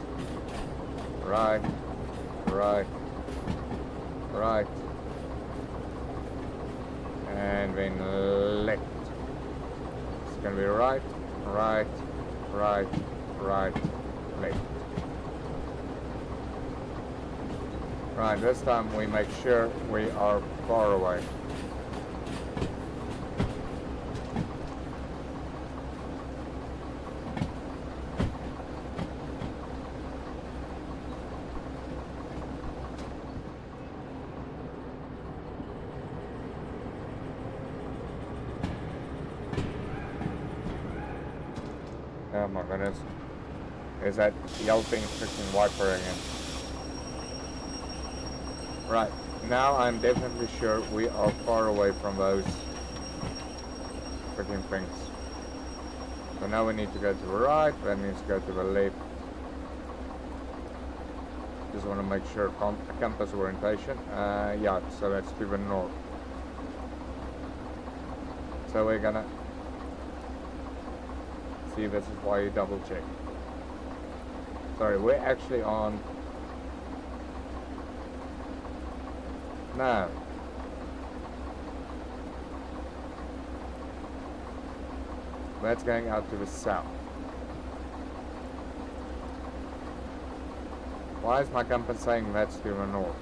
right, right, right, and then left. It's gonna be right, right, right, right, left. Right, this time we make sure we are far away. Oh my goodness. Is that yelping freaking wiper again? Right, now I'm definitely sure we are far away from those freaking things. So now we need to go to the right, that needs to go to the left. Just want to make sure compass orientation. Yeah, so that's to the north. So we're gonna see, this is why you double check. Sorry, we're actually on... No. That's going out to the south. Why is my compass saying that's to the north?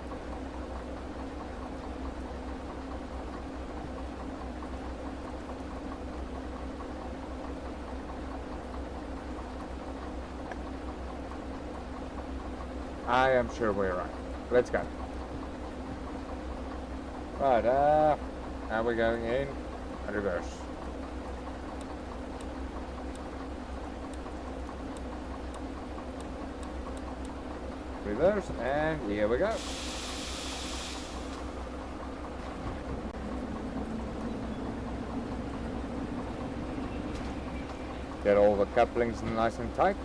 I am sure we're right. Let's go. Right, now we're going in reverse. Reverse, and here we go. Get all the couplings nice and tight.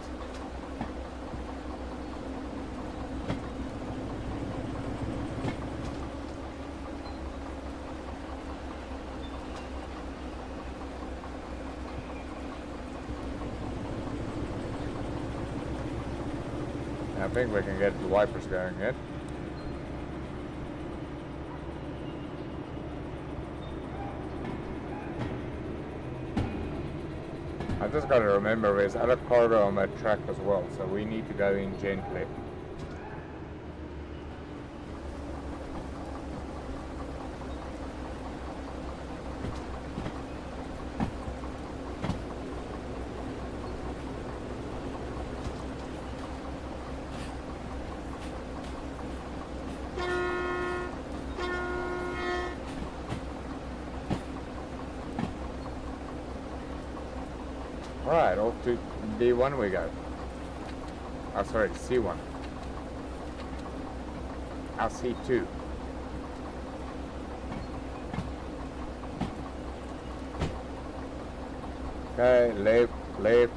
I think we can get the wipers going yet. I just got to remember there's other cargo on that track as well, so we need to go in gently. Alright, off to D1 we go. Oh, sorry, C1. Now C2. Okay, left, left.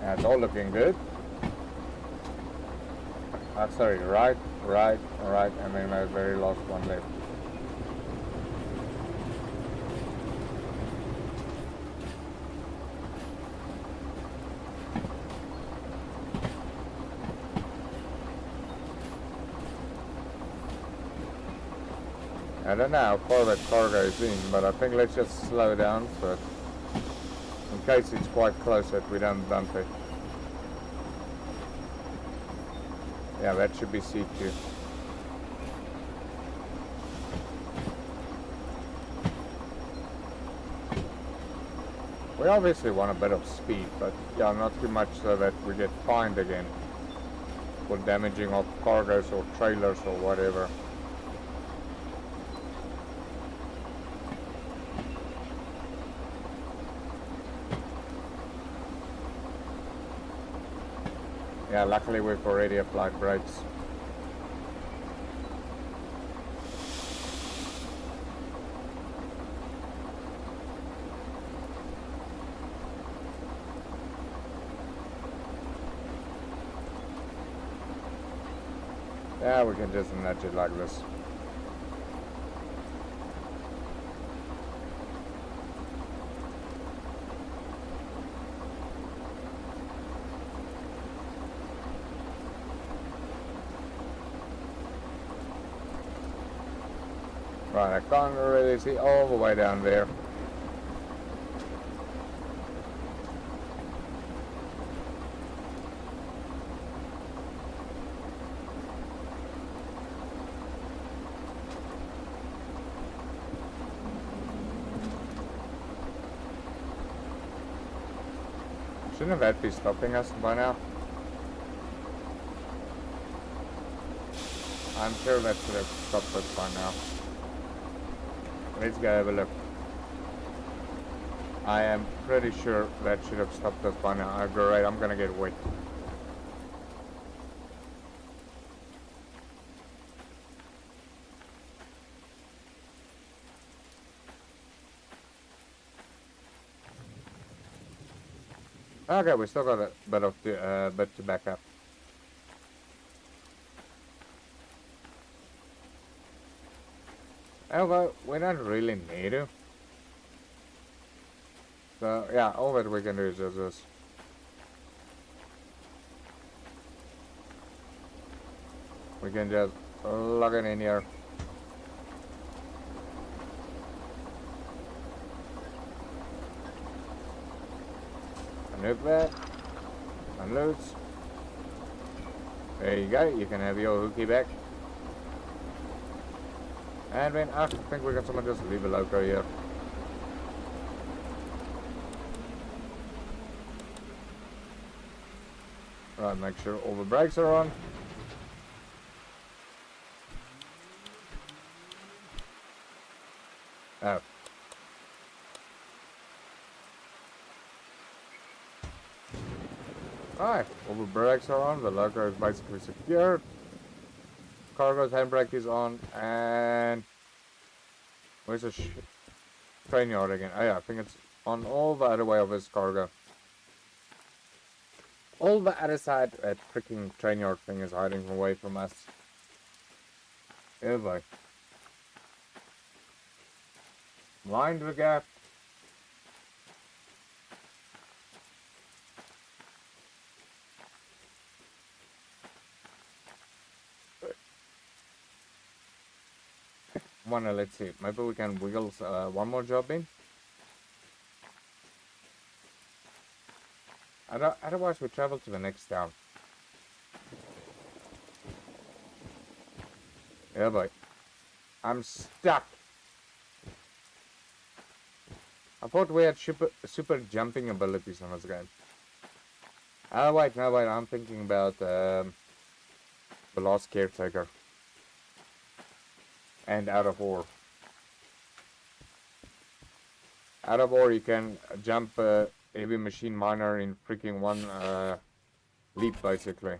That's all looking good. Sorry, right, right, right, and then my very last one left. I don't know how far that cargo is in, but I think let's just slow down first, in case it's quite close that we don't bump it. Yeah, that should be C2. We obviously want a bit of speed, but yeah, not too much so that we get fined again for damaging of cargoes or trailers or whatever. Yeah, luckily we've already applied brakes. Yeah, we can just nudge it like this. Right, I can't really see all the way down there. Shouldn't that be stopping us by now? I'm sure that should have stopped us by now. Let's go have a look. I am pretty sure that should have stopped us by now. Great, I'm gonna get wet. Okay, we still got a bit to back up. Although we don't really need to. So yeah, all that we can do is just this. We can just log it in here. Unhook that. Unloads. There you go, you can have your hooky back. And then I think we got someone just leave a loco here. Right, make sure all the brakes are on. Oh. Alright, all the brakes are on, the loco is basically secured. Cargo's handbrake is on, and where's the train yard again? Oh yeah, I think it's on all the other way of this cargo. All the other side, that freaking train yard thing is hiding away from us. Yeah, boy. Mind the gap. Let's see. Maybe we can wiggle one more job in. Otherwise, we travel to the next town. Yeah, boy. I'm stuck. I thought we had super jumping abilities in this game. Oh, wait, no, wait. I'm thinking about the Last Caretaker. And Out of Ore. Out of Ore, you can jump heavy machine miner in freaking one leap, basically.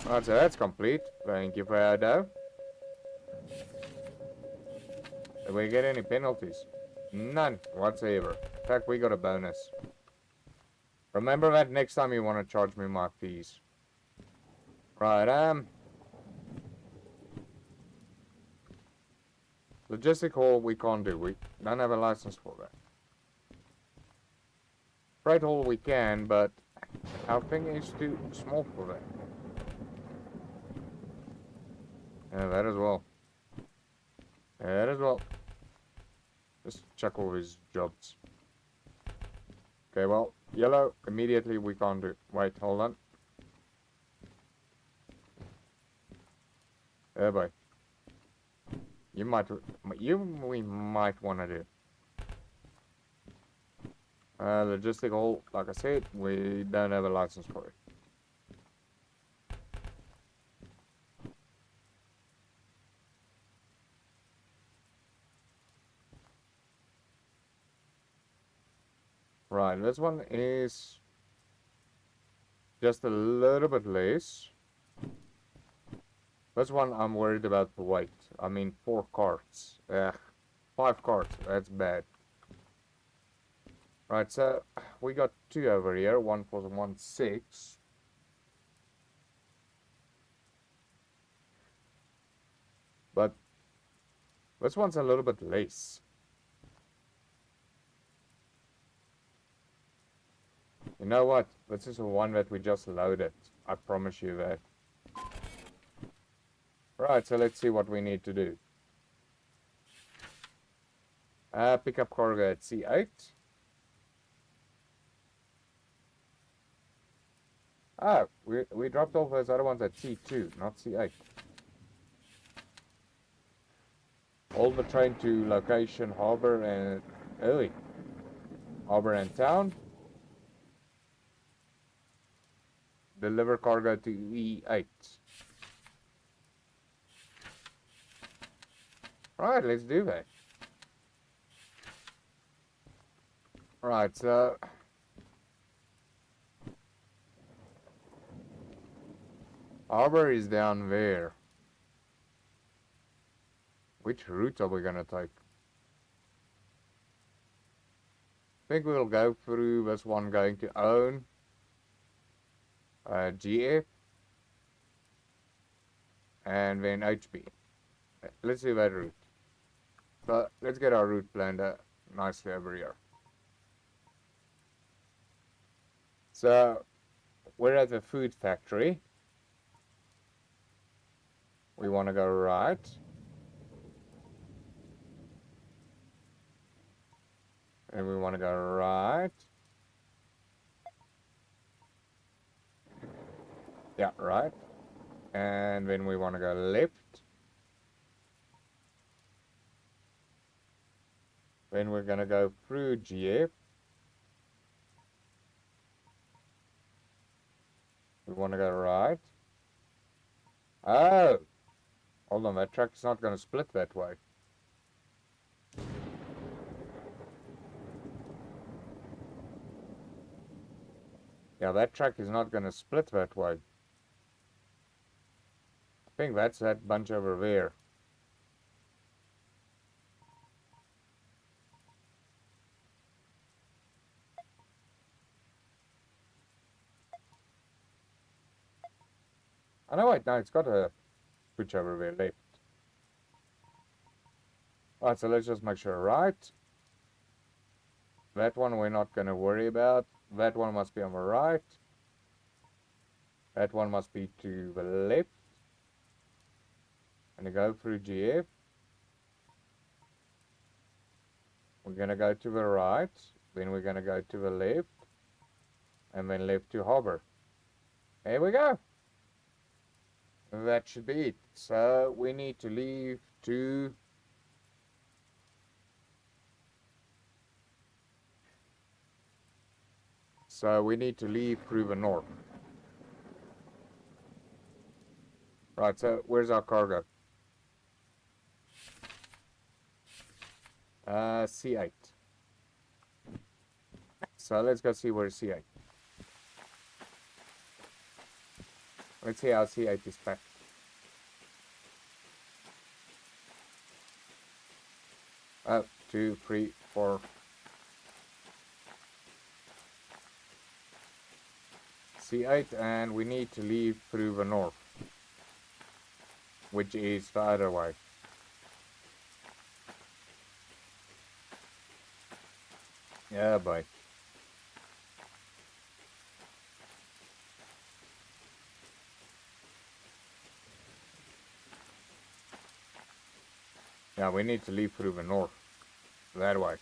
Alright, so that's complete. Thank you for that, though. Did we get any penalties? None whatsoever. In fact, we got a bonus. Remember that next time you want to charge me my fees. Right, logistic haul we can't do. We don't have a license for that. Freight haul we can, but our thing is too small for that. Yeah, that as well. That as well. Just check all his jobs. Okay, well, yellow, immediately we can't do. Wait, hold on. Oh boy. We might want to do. Logistic haul, like I said, we don't have a license for it. Right, this one is just a little bit less. This one I'm worried about the weight. I mean, 4 carts. 5 carts, that's bad. Right, so we got 2 over here. One for 1.6. But this one's a little bit less. You know what? This is the one that we just loaded. I promise you that. Right, so let's see what we need to do. Pick up cargo at C8. Ah, we dropped off those other ones at C2, not C8. Hold the train to location harbor and harbor and town. Deliver cargo to E8. Right, let's do that. Right, so Harbor is down there. Which route are we gonna take? I think we'll go through this one going to own GF and then HB. Let's do that route. So let's get our route planned nicely over here. So we're at the food factory. We want to go right. And we want to go right. Yeah, right. And then we want to go left. Then we're going to go through GF. We want to go right. Oh! Hold on, that track is not going to split that way. Yeah, that track is not going to split that way. I think that's that bunch over there. Oh, no, wait, no, it's got a switch over there left. Alright, so let's just make sure right. That one we're not going to worry about. That one must be on the right. That one must be to the left. And to go through GF. We're going to go to the right. Then we're going to go to the left. And then left to Harbor. There we go. That should be it. So we need to leave to... So we need to leave through the north. Right, so where's our cargo? C8. So let's go see where's C8. Let's see how C8 is packed. Oh, 2, 3, 4. C8, and we need to leave through the north, which is the other way. Yeah, boy. Yeah, we need to leave through the north, that way.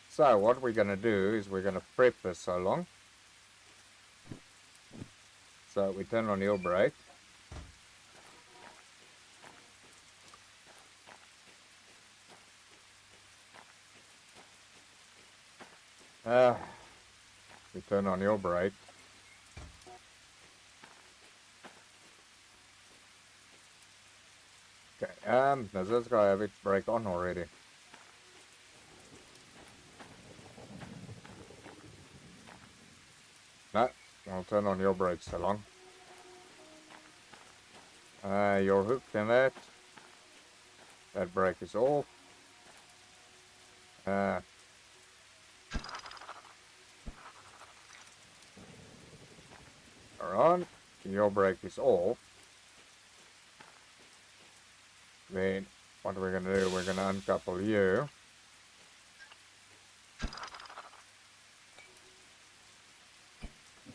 So what we're going to do is we're going to prep this so long. So we turn on your brake. We turn on your brake. Okay, does this guy have its brake on already? No, I'll turn on your brakes so long. You're hooked in that. That brake is off. On. Your brake is off. Then what we're going to do, we're going to uncouple you.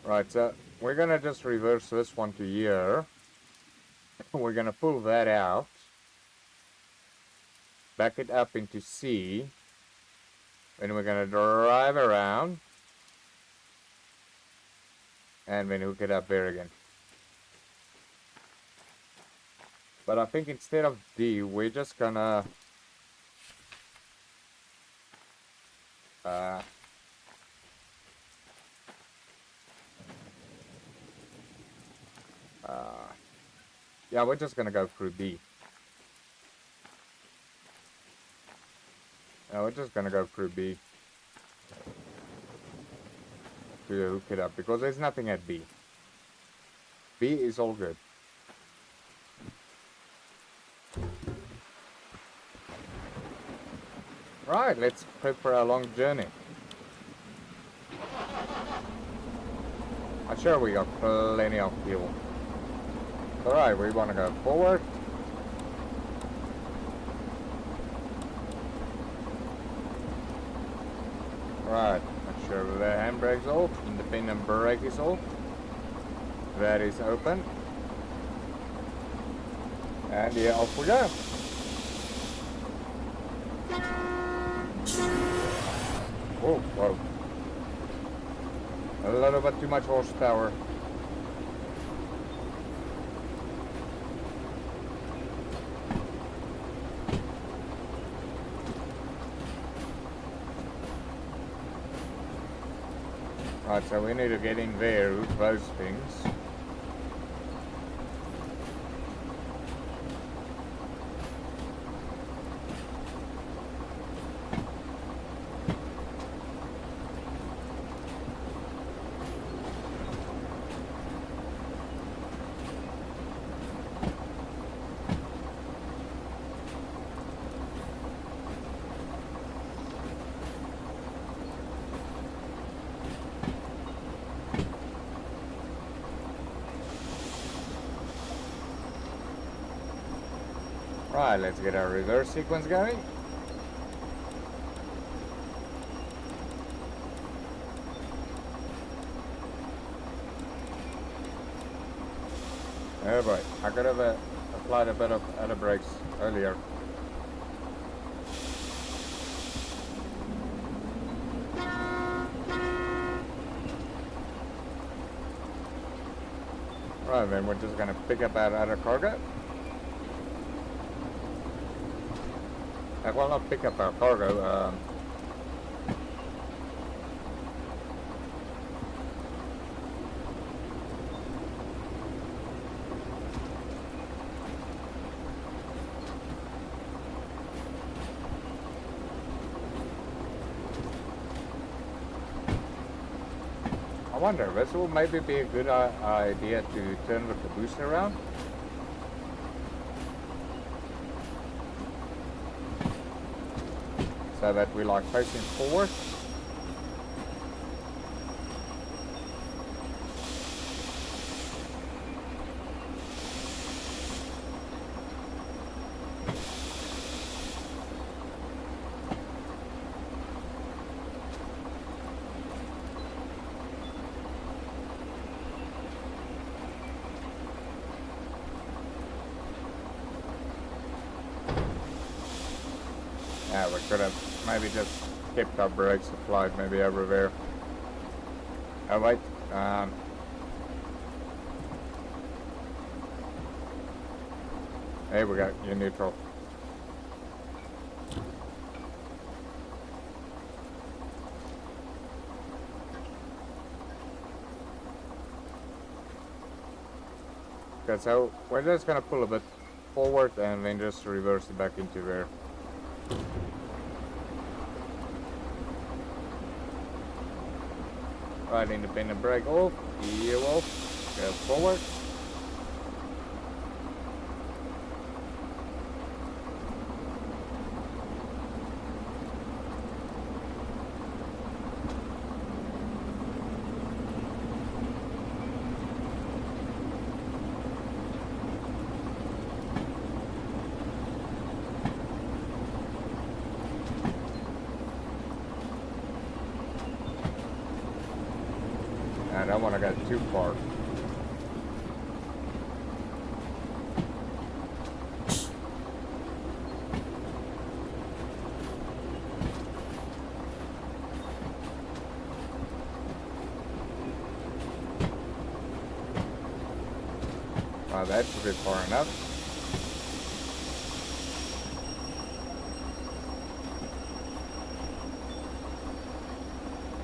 Right, so we're going to just reverse this one to here. We're going to pull that out. Back it up into C. Then we're going to drive around. And then hook it up there again. But I think instead of D, we're just gonna yeah, we're just gonna go through D. Now we're just gonna go through B to hook it up because there's nothing at B. B is all good. Right, let's prep for a long journey. I'm sure we got plenty of fuel. Alright, we want to go forward. Right, make sure the handbrake's off, independent brake is off. That is open. And yeah, off we go. Whoa, whoa. A little bit too much horsepower. Right, so we need to get in there with those things. Right, let's get our reverse sequence going. Oh boy, I could have applied a bit of other brakes earlier. Right, then we're just gonna pick up our other cargo. Well, not pick up our cargo. I wonder, this will maybe be a good idea to turn with the booster around. So that we like facing forward. Yeah, we could have maybe just kept our brakes applied maybe over there. Oh wait, there we go, you're neutral. Okay, so we're just gonna pull a bit forward and then just reverse it back into there. Right, independent brake off, gear off, go forward. I don't want to go too far. That should be far enough.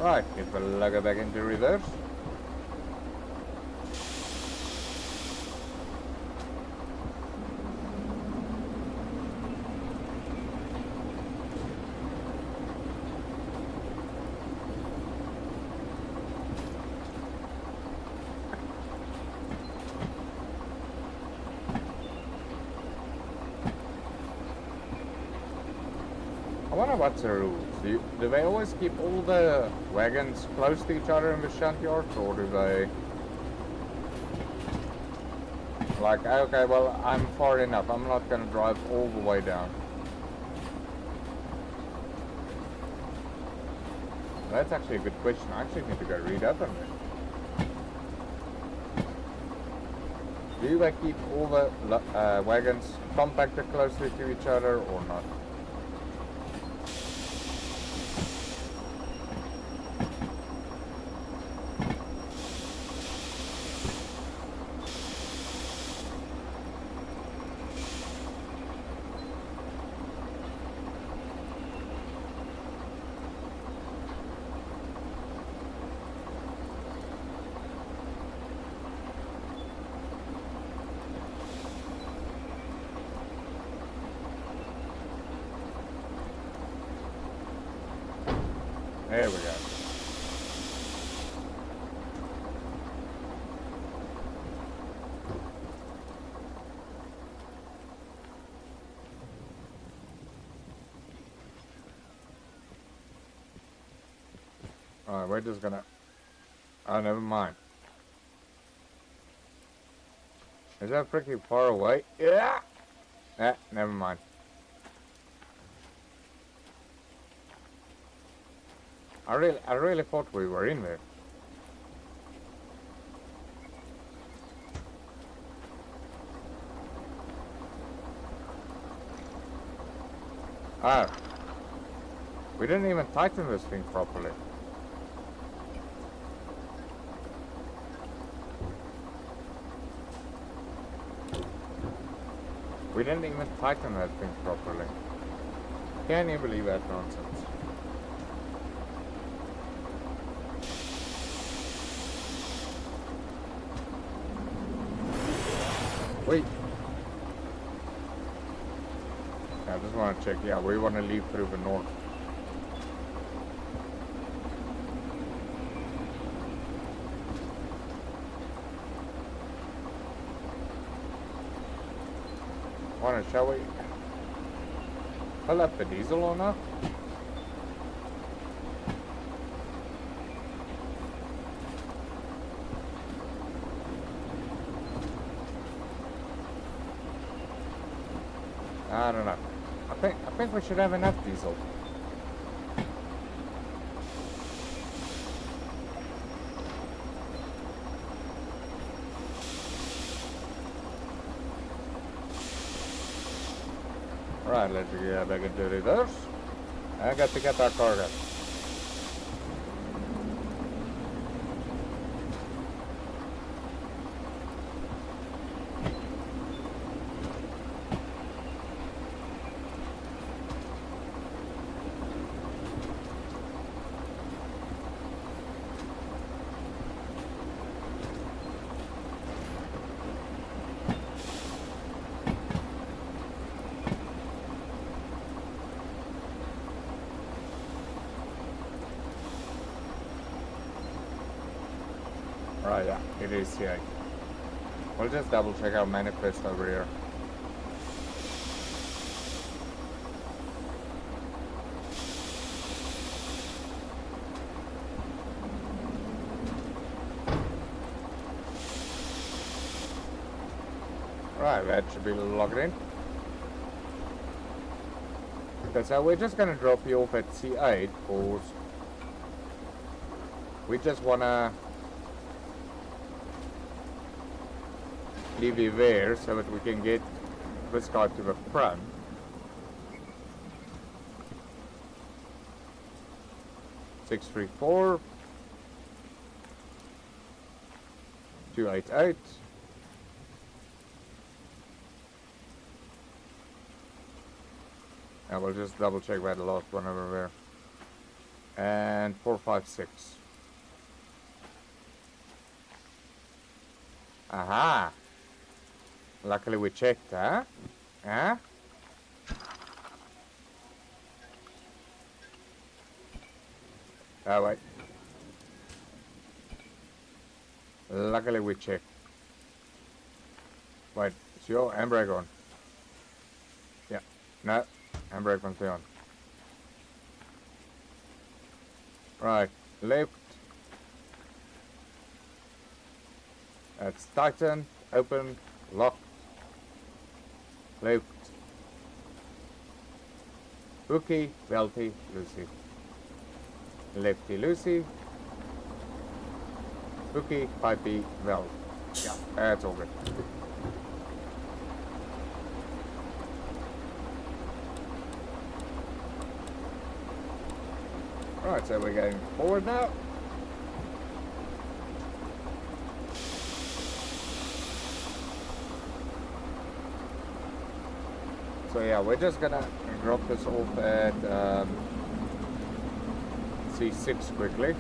Right, get the lugger back into reverse. I wonder what's the rules. Do they always keep all the wagons close to each other in the shunt yards, or do they... Like, okay, well, I'm far enough. I'm not gonna drive all the way down. That's actually a good question. I actually need to go read up on it. Do they keep all the wagons compacted closely to each other or not? There we go. Alright, we're just gonna... Oh, never mind. Is that pretty far away? Yeah! Never mind. I really thought we were in there. Ah. We didn't even tighten this thing properly. We didn't even tighten that thing properly. Can't even believe that nonsense. Wait. I just want to check. Yeah, we want to leave through the north. Shall we fill up the diesel or not? I don't know. I think we should have enough diesel. Right, let's get back into reverse. I got to get our cargo. Right, yeah, it is here. We'll just double check our manifest over here. Right, that should be logged in. Okay, so we're just gonna drop you off at C8 because we just wanna leave you there so that we can get this car to the front. Six 3-4 288. And we'll just double check that last one over there. And 456. Aha! Luckily we checked, huh? Huh? Oh, wait. Luckily we checked. Wait, is your handbrake on? Yeah. No, handbrake won't be on. Right, left. That's tighten, open, lock, left. Hooky, belty, loosey. Lefty, loosey. Hooky, pipey, weld. Yeah, that's all good. Right, so we're going forward now. So yeah, we're just gonna drop this off at C6 quickly.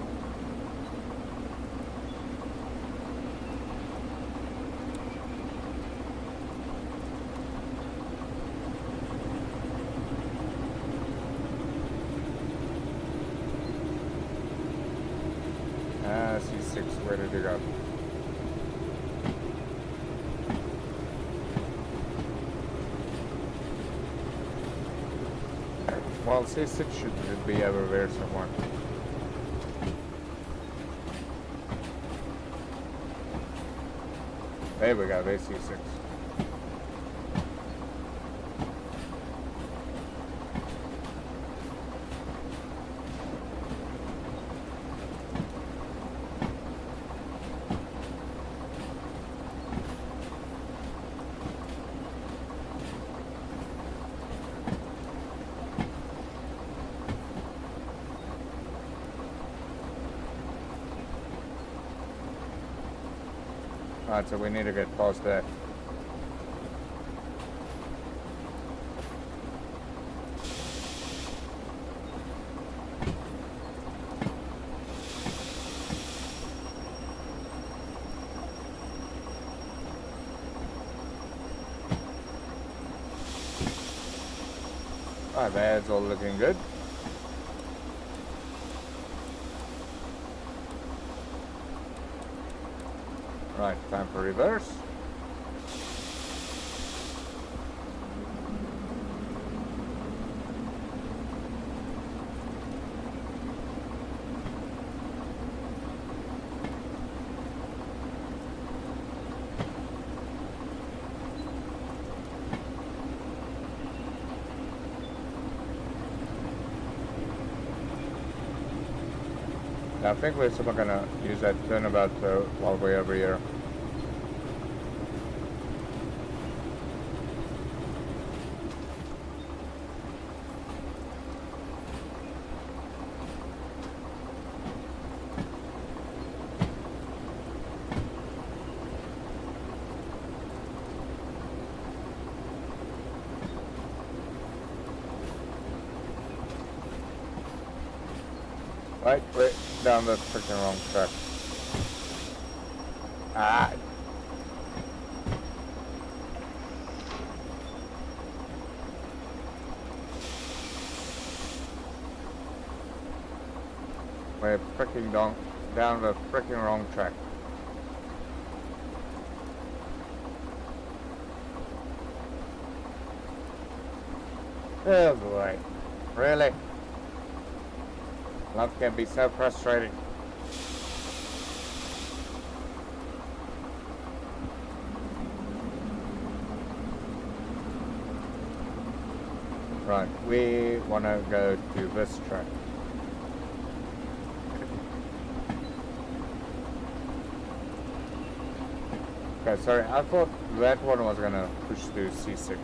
C6, where did it go? Well, C6 should be over there somewhere. There we go, there's C6. Alright, so we need to get past that. Alright, that's all looking good. Right, time for reverse. I think we're still gonna use that turnabout while we're over here. Right, we're down the freaking wrong track. Ah! We're freaking down the freaking wrong track. Oh boy. Really? Love can be so frustrating. Right, we want to go to this track. Okay, sorry, I thought that one was going to push to C6.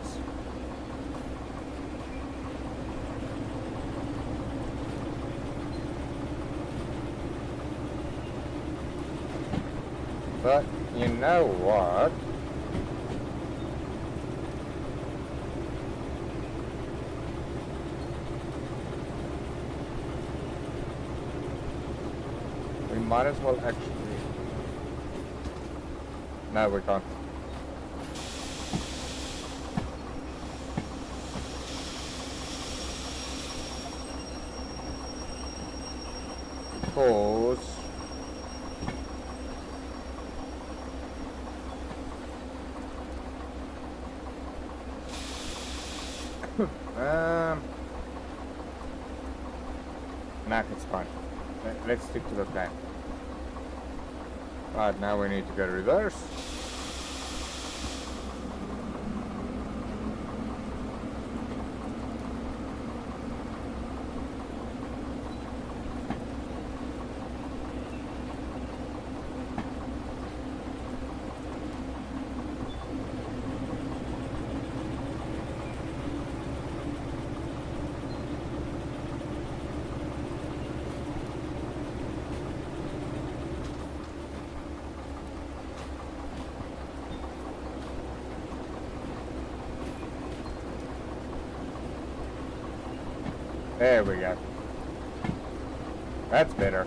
But you know what? We might as well actually... No, we can't. Because... Nah, it's fine. Let's stick to the plan. Right, now we need to go reverse. There we go. That's better.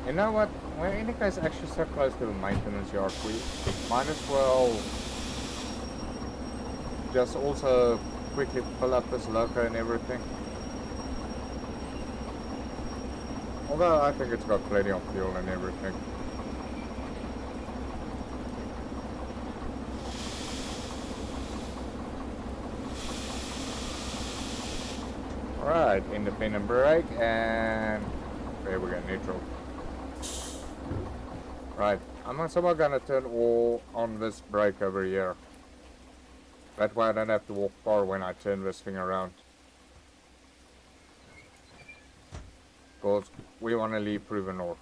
You know what? When any guy's actually so close to the maintenance yard, we might as well just also quickly fill up this loco and everything. Although I think it's got plenty of fuel and everything. Alright, independent brake and there we go, neutral. Right, I'm somehow gonna turn all on this brake over here. That way I don't have to walk far when I turn this thing around. Because we want to leave Proven North.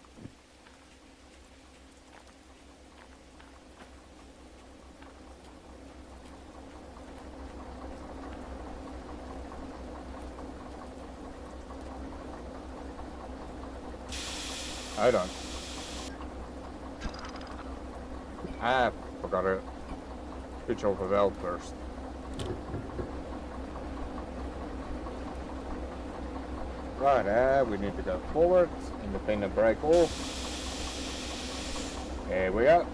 Hold on. I forgot to switch off the valve first. Right, we need to go forward, independent brake off. There we go.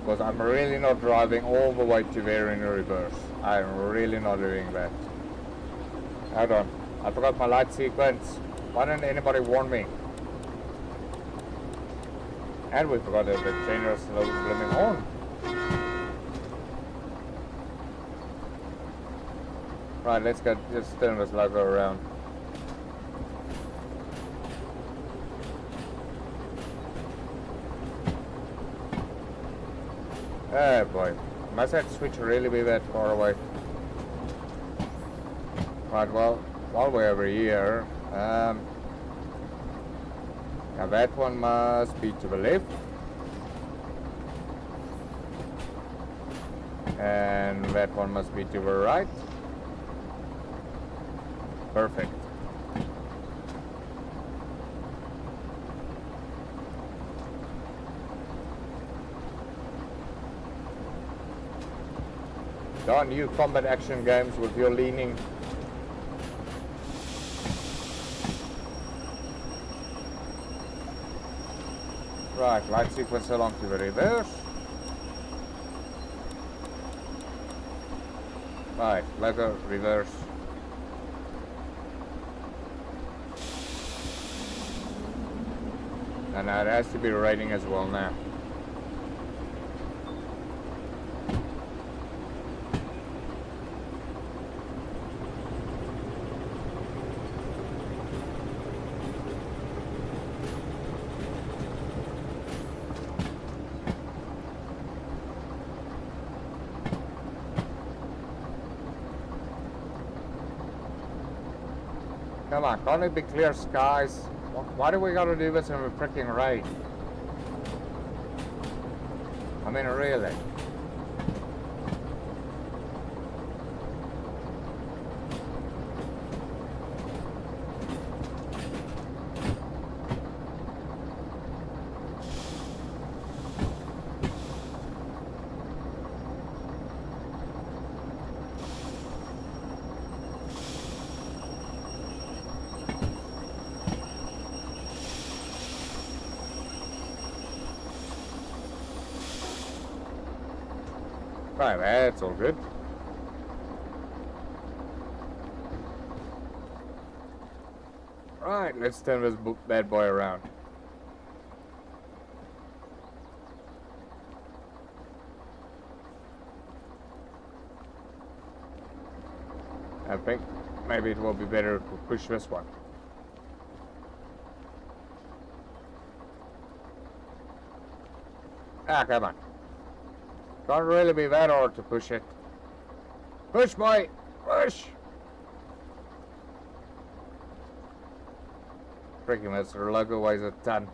Because I'm really not driving all the way to there in reverse. I'm really not doing that. Hold on, I forgot my light sequence. Why didn't anybody warn me? And we forgot that the chainer is still blooming on. Right, let's just turn this logo around. Oh boy, must have to switch really be that far away. Right, well, while we're over here, now that one must be to the left. And that one must be to the right. Perfect. Darn you combat action games with your leaning. Right, light sequence along to the reverse. Right, logo reverse. And now it has to be rating as well now. Come on, can't it be clear skies? Why do we gotta do this in a freaking rain? I mean, really. Right, that's all good. Right, let's turn this bad boy around. I think maybe it will be better if we push this one. Ah, come on. Can't really be that hard to push it. Push, boy! Push! Freaking Mr. Logo weighs a ton.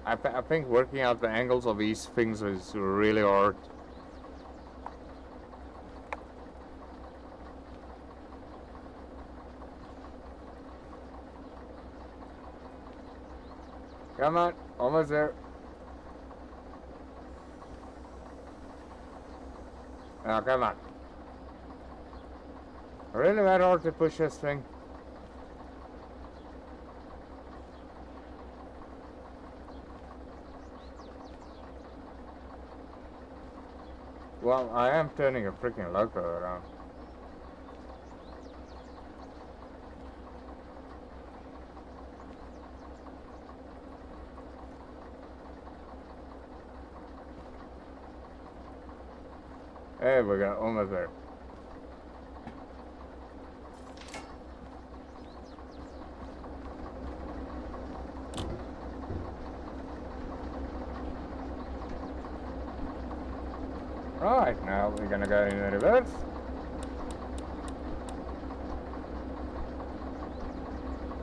I think working out the angles of these things is really hard. Come on, almost there. Oh, come on. Really that hard to push this thing? Well, I am turning a freaking loco around. There we go, almost there. Right, now we're gonna go in reverse.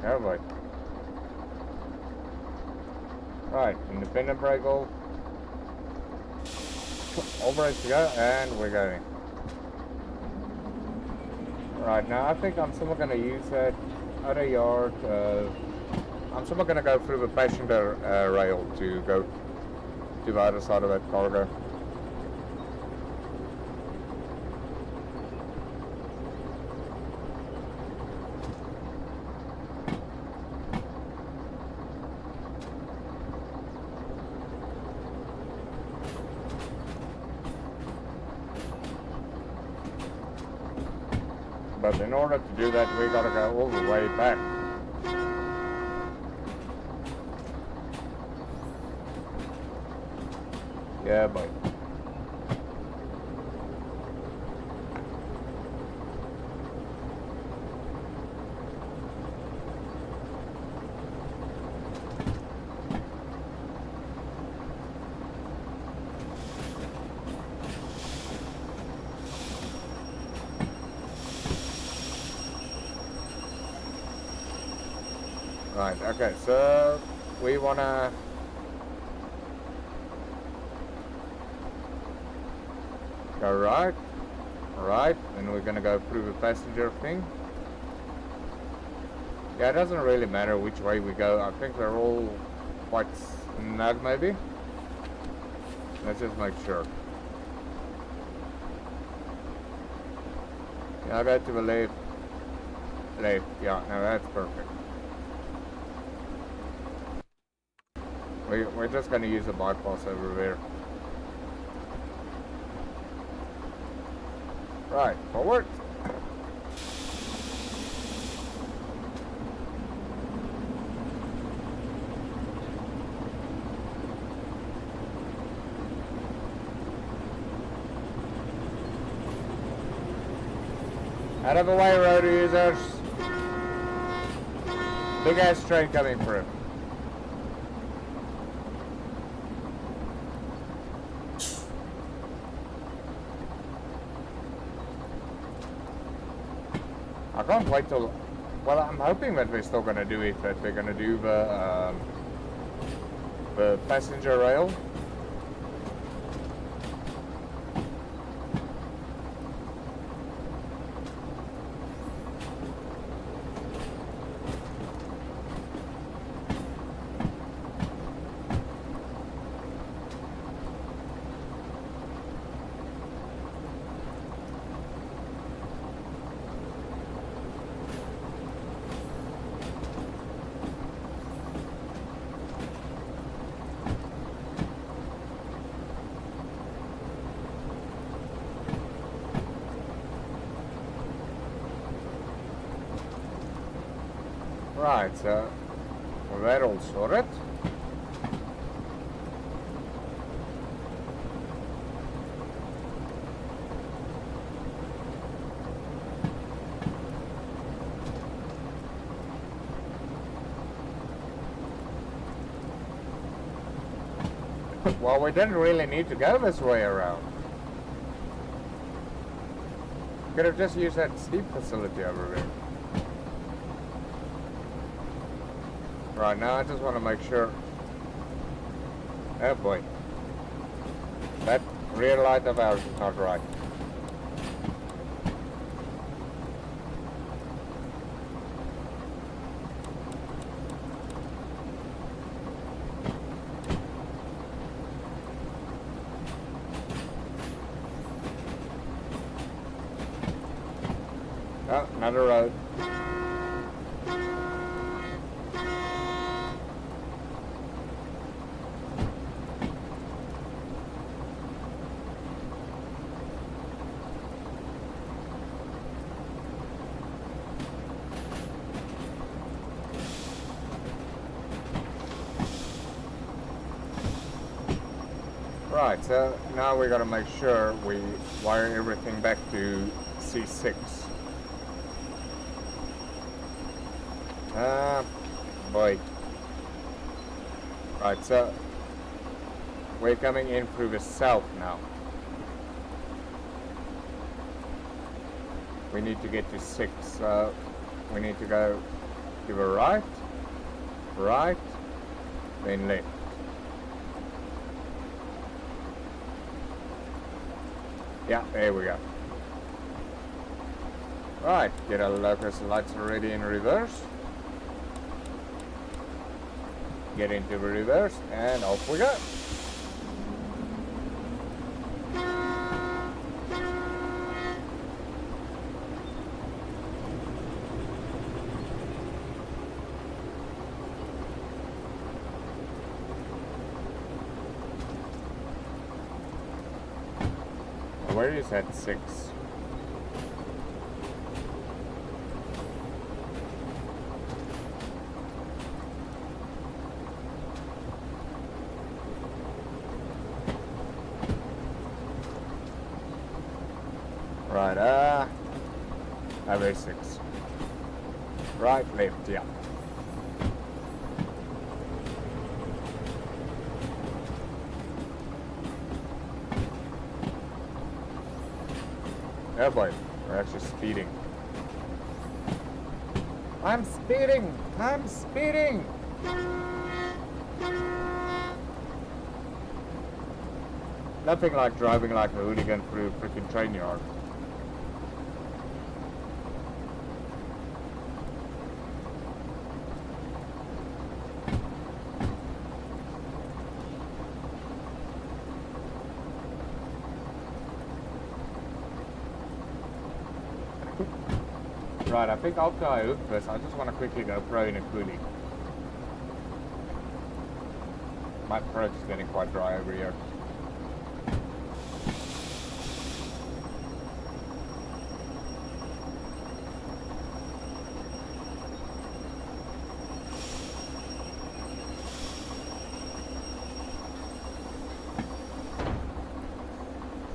Oh boy. Right, independent brake hold. All brakes to go, and we're going. Right, now I think I'm still gonna use that other yard. I'm still gonna go through the passenger rail to go to the other side of that cargo. But in order to do that, we gotta go all the way back. Yeah, boy. Right, okay, so we wanna go right, and we're gonna go through the passenger thing. Yeah, it doesn't really matter which way we go. I think they're all quite snug maybe. Let's just make sure. Yeah, I'll go to the left. Left, yeah, now that's perfect. We're just going to use a bypass over there. Right, forward. Out of the way, road users. Big ass train coming through. I can't wait till, well, I'm hoping that we're still going to do it, that we're going to do the passenger rail. Right, so we're all sorted. Well, we didn't really need to go this way around. Could have just used that steep facility over there. Right, now I just want to make sure. Oh boy. That rear light of ours is not right. Oh, another road. Right, so now we gotta make sure we wire everything back to C6. Boy. Right, so we're coming in through the south now. We need to get to 6, so we need to go to the right, right, then left. Yeah, there we go. Right, get our locust lights ready in reverse. Get into the reverse and off we go. Where is that 6? Right, there's 6. Right, left, yeah. Oh boy, we're actually speeding. I'm speeding! I'm speeding! Nothing like driving like a hooligan through a freaking train yard. Right, I think after I hook this, I just want to quickly go pro in a coolie. My throat is getting quite dry over here.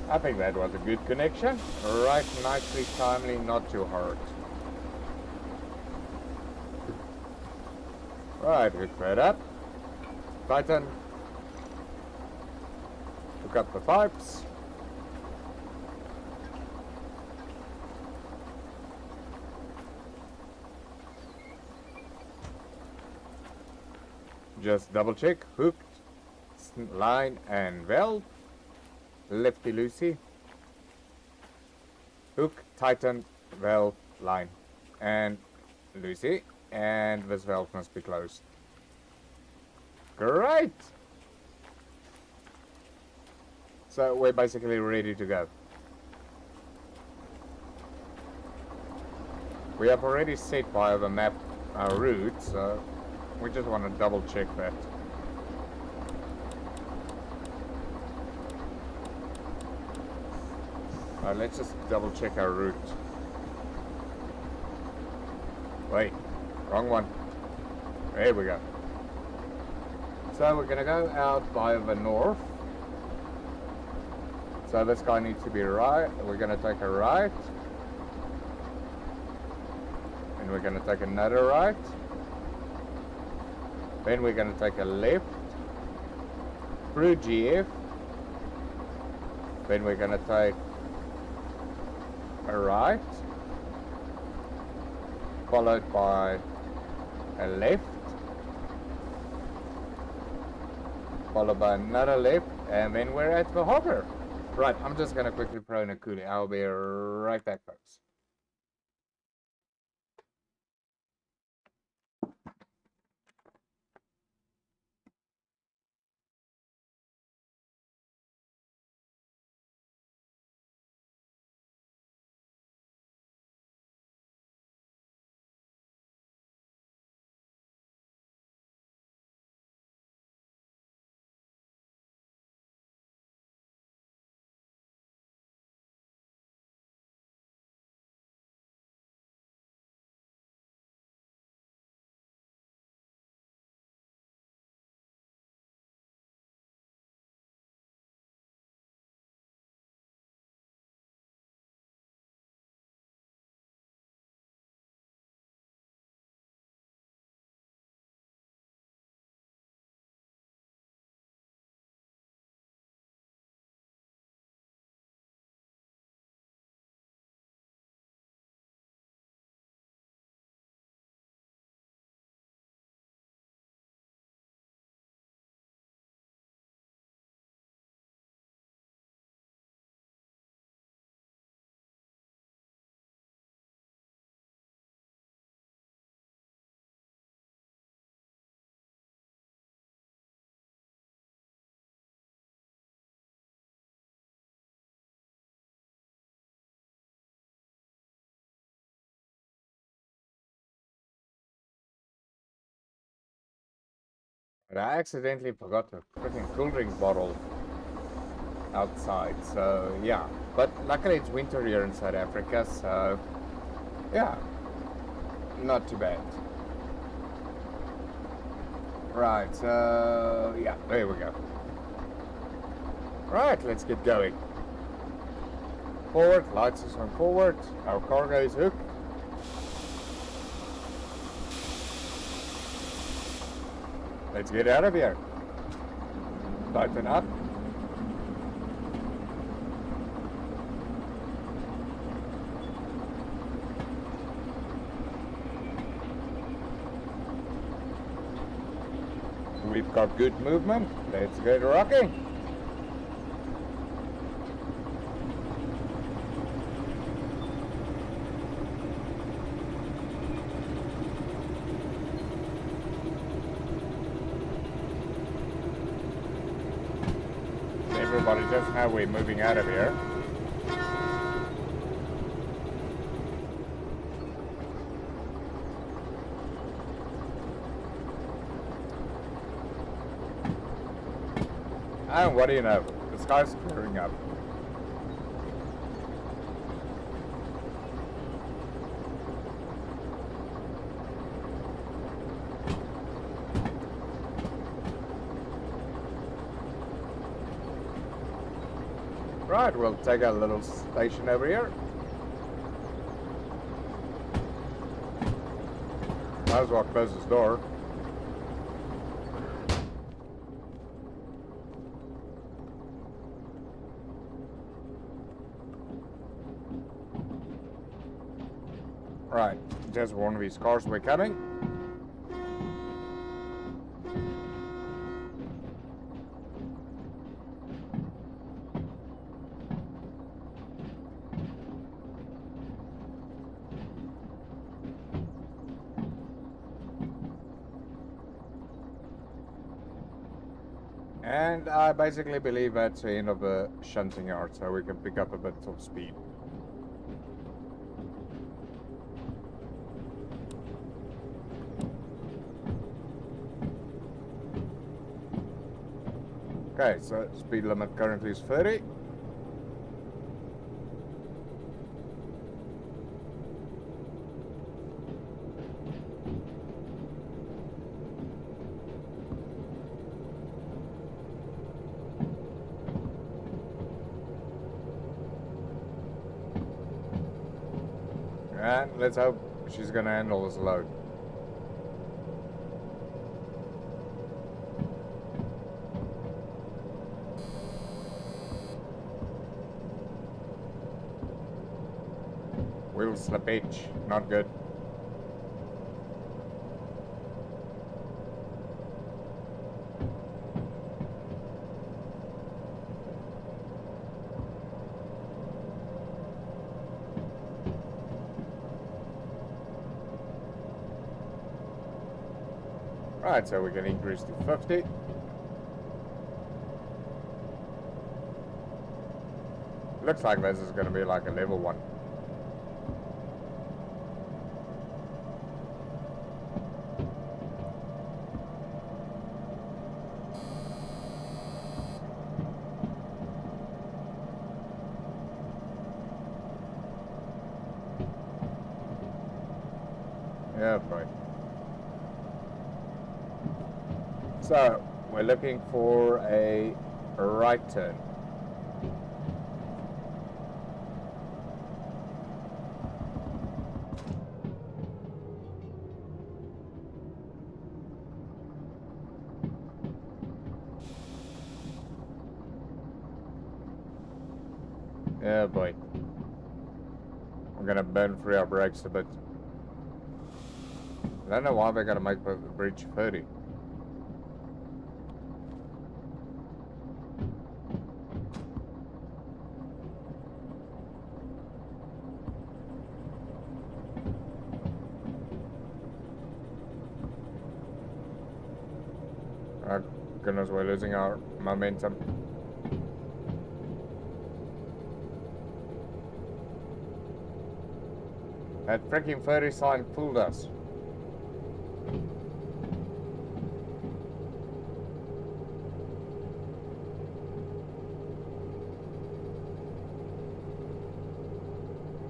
I think that was a good connection. Right, nicely, timely, not too hard. Right, hook that up. Tighten. Hook up the pipes. Just double check, hooked, line and weld. Lefty loosey. Hook, tighten, weld, line and loosey. And this valve must be closed. Great! So we're basically ready to go. We have already set by the map our route, so we just want to double check that. Let's just double check our route. Wait. Wrong one. There we go. So we're gonna go out by the north. So this guy needs to be right. We're gonna take a right. And we're gonna take another right. Then we're gonna take a left through GF. Then we're gonna take a right, followed by a left, followed by another left, and then we're at the harbor. Right, I'm just gonna quickly throw in a coolie. I'll be right back, folks. But I accidentally forgot a freaking cool drink bottle outside, so yeah. But luckily it's winter here in South Africa, so yeah, not too bad. Right, so yeah, there we go. Right, let's get going. Forward, lights is on forward, our cargo is hooked. Let's get out of here. Tighten up. We've got good movement. Let's get rocking. Everybody just know we're moving out of here. And what do you know? The sky's clearing up. Right, we'll take a little station over here. Might as well close this door. Right, just warn these cars we're coming. And I basically believe that's the end of the shunting yard, so we can pick up a bit of speed. Okay, so speed limit currently is 30. And let's hope she's gonna handle this load. Wheel slippage, not good. Right, so we can increase to 50. Looks like this is going to be like a level 1. Yeah, right. So, we're looking for a right turn. Yeah, boy. I'm gonna burn through our brakes a bit. I don't know why they're gonna make the bridge 30. Oh goodness, we're losing our momentum. That freaking 30 sign fooled us.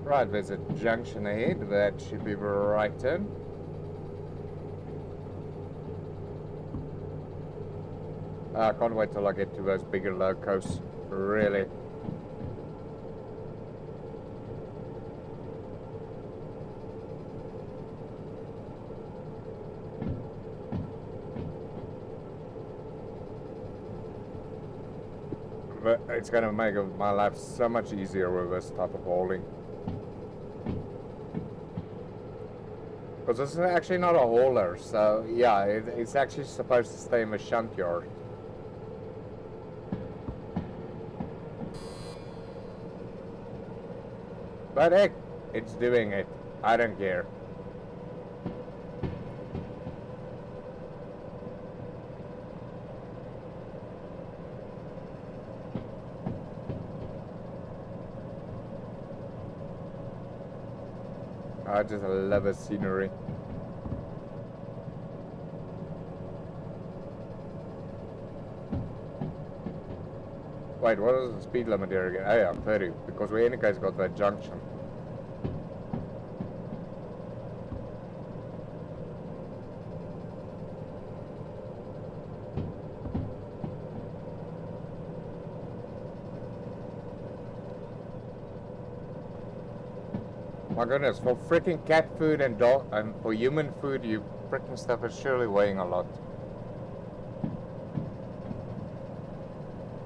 Right, there's a junction ahead. That should be the right turn. I can't wait till I get to those bigger locos. Really. But it's gonna make my life so much easier with this type of hauling. Because this is actually not a hauler, so yeah, it's actually supposed to stay in the shunt yard. But heck, it's doing it. I don't care. I just love the scenery. Wait, what is the speed limit here again? Oh yeah, 30, because we in any case got that junction. My goodness, for freaking cat food and dog and for human food, you freaking stuff is surely weighing a lot.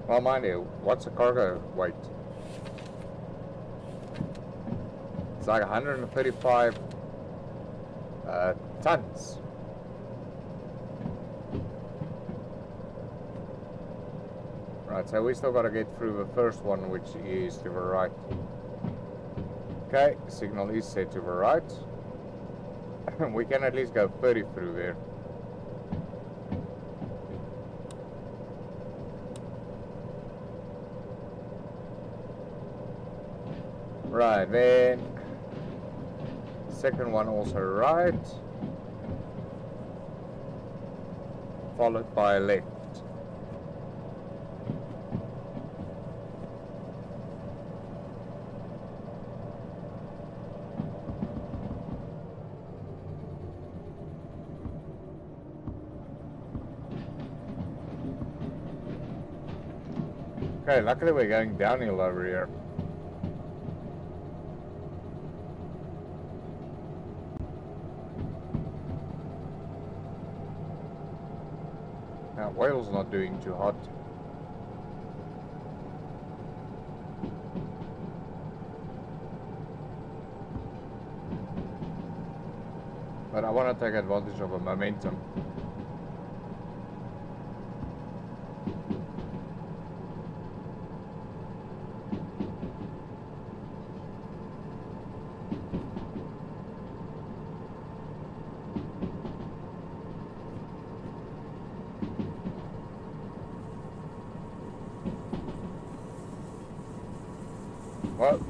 Well, mind you, what's the cargo weight? It's like 135 tons. Right, so we still got to get through the first one, which is to the right. Okay, signal is set to the right. We can at least go 30 through there. Right, then second one also right, followed by left. Okay, luckily we're going downhill over here. Whale's not doing too hot. But I want to take advantage of a momentum. What?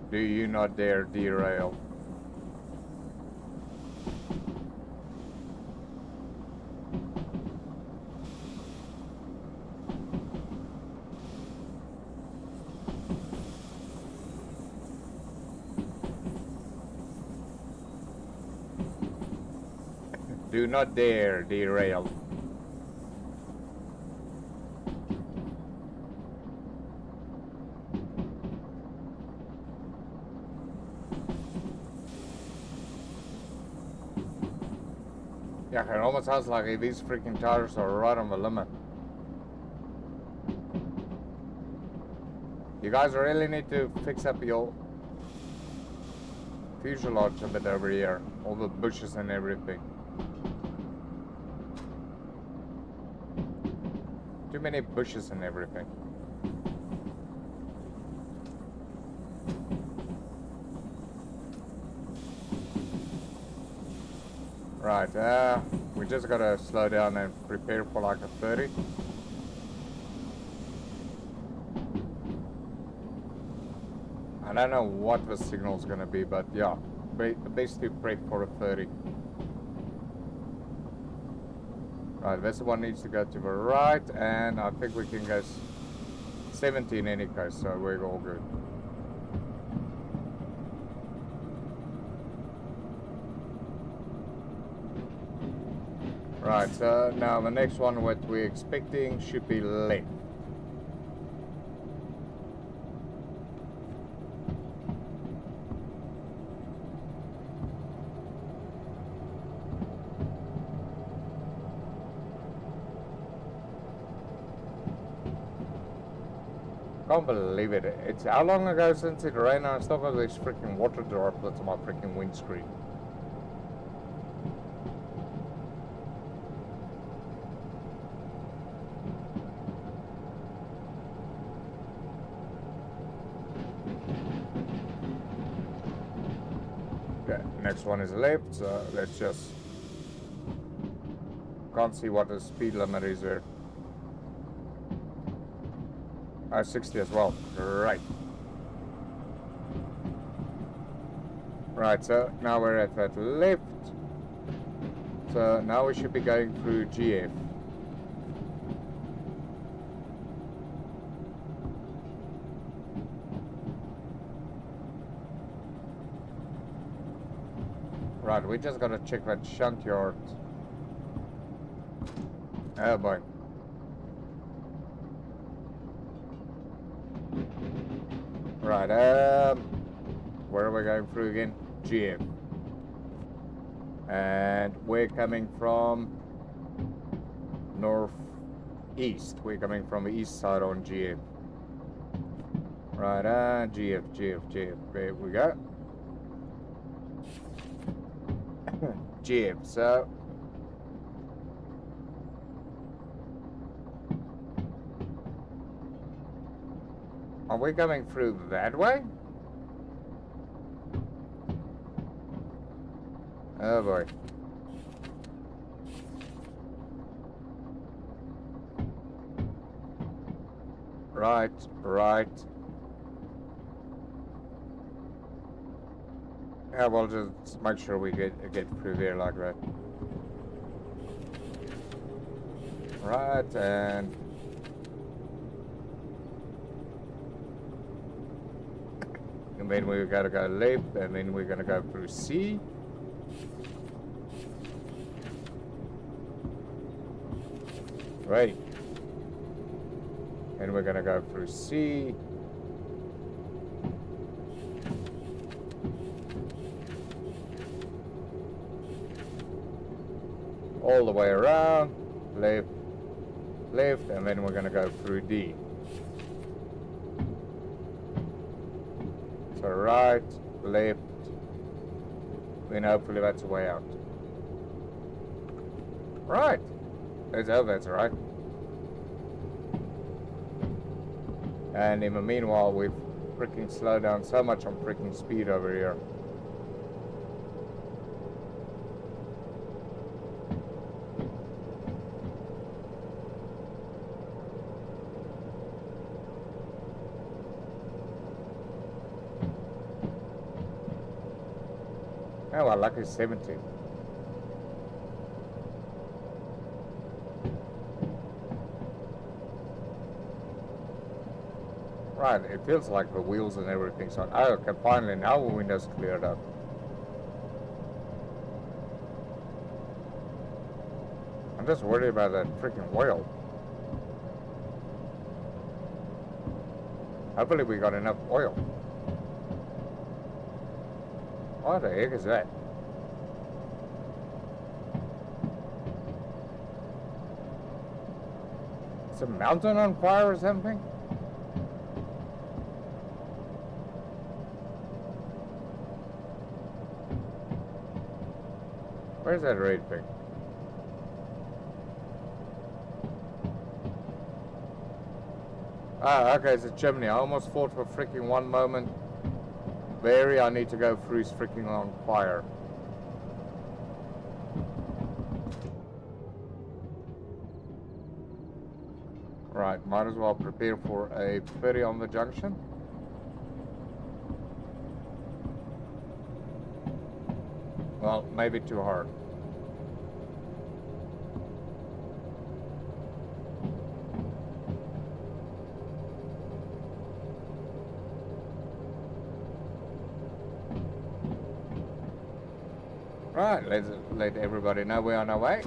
Do you not dare derail? Do not dare derail. Yeah, it almost sounds like these freaking tires are right on the limit. You guys really need to fix up your fuselage a bit over here. All the bushes and everything. Too many bushes and everything. Right, we just gotta slow down and prepare for like a 30. I don't know what the signal's gonna be, but yeah, best to prep for a 30. Right, this one needs to go to the right, and I think we can go 70 in any case, so we're all good. Right, so now the next one, what we're expecting should be left. Can't believe it. It's how long ago since it rained and I still got these freaking water droplets on my freaking windscreen. Okay, next one is left, so let's just... Can't see what the speed limit is there. 60 as well. Right. Right, so now we're at that left. So now we should be going through GF. Right, we just gotta check that shunt yard. Oh boy. Right, where are we going through again? GF. And we're coming from northeast. We're coming from the east side on GF. Right, GF. There we go. GF, so... Are we going through that way? Oh boy. Right. Yeah, we'll just make sure we get through there like that. Right, and... And then we gotta go left, and then we're gonna go through C. Right. And we're gonna go through C. all the way around, left, left, and then we're gonna go through D. So right, left, then hopefully that's the way out. Right, let's hope that's right. And in the meanwhile, we've freaking slowed down so much on freaking speed over here. Oh, well, lucky 70. Right, it feels like the wheels and everything's on. Oh, okay, finally, now the window's cleared up. I'm just worried about that freaking oil. Hopefully we got enough oil. What the heck is that? Is a mountain on fire or something? Where's that red thing? Ah, okay, it's a chimney. I almost thought for freaking one moment the area I need to go through is freaking on fire. Right, might as well prepare for a ferry on the junction. Well, maybe too hard. Right, let's let everybody know we're on our way.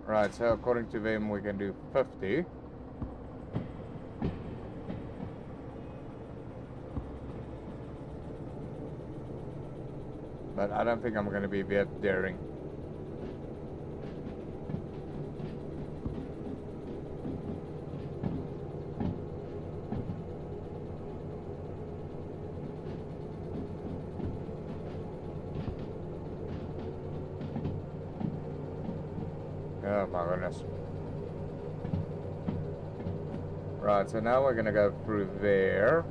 Right, so according to them we can do 50. But I don't think I'm going to be that daring. Oh my goodness. Right, so now we're gonna go through there.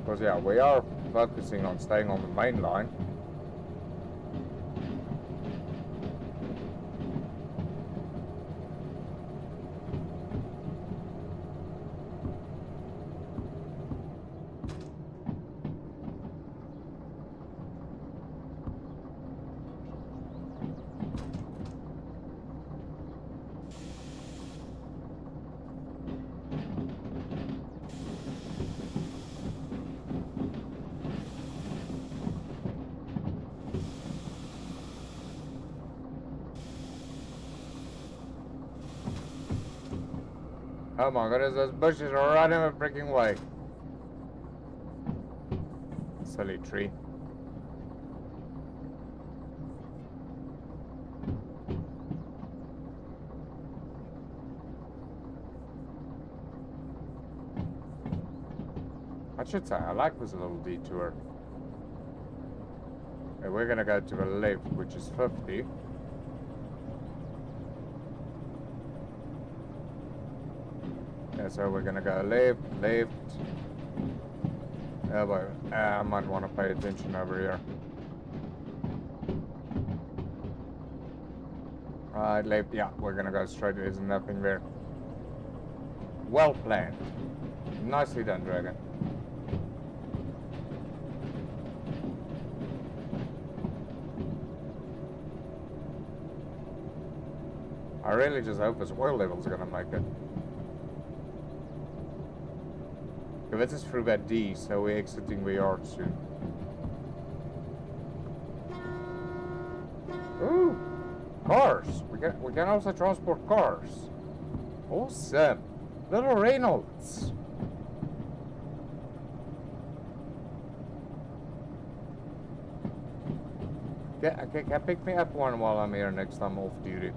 Because yeah, we are focusing on staying on the main line. Oh my goodness, those bushes are right in the freaking way. Silly tree. I should say, I like this little detour. Okay, we're gonna go to the left, which is 50. Yeah, so we're gonna go left, left. Oh boy, I might want to pay attention over here. Right, left, yeah, we're gonna go straight, there's nothing there. Well planned. Nicely done, Dragon. I really just hope this oil level's gonna make it. Okay, this is through that D, so we're exiting the yard soon. Ooh! Cars! We can also transport cars. Awesome! Little Reynolds! Can pick me up one while I'm here next time off duty.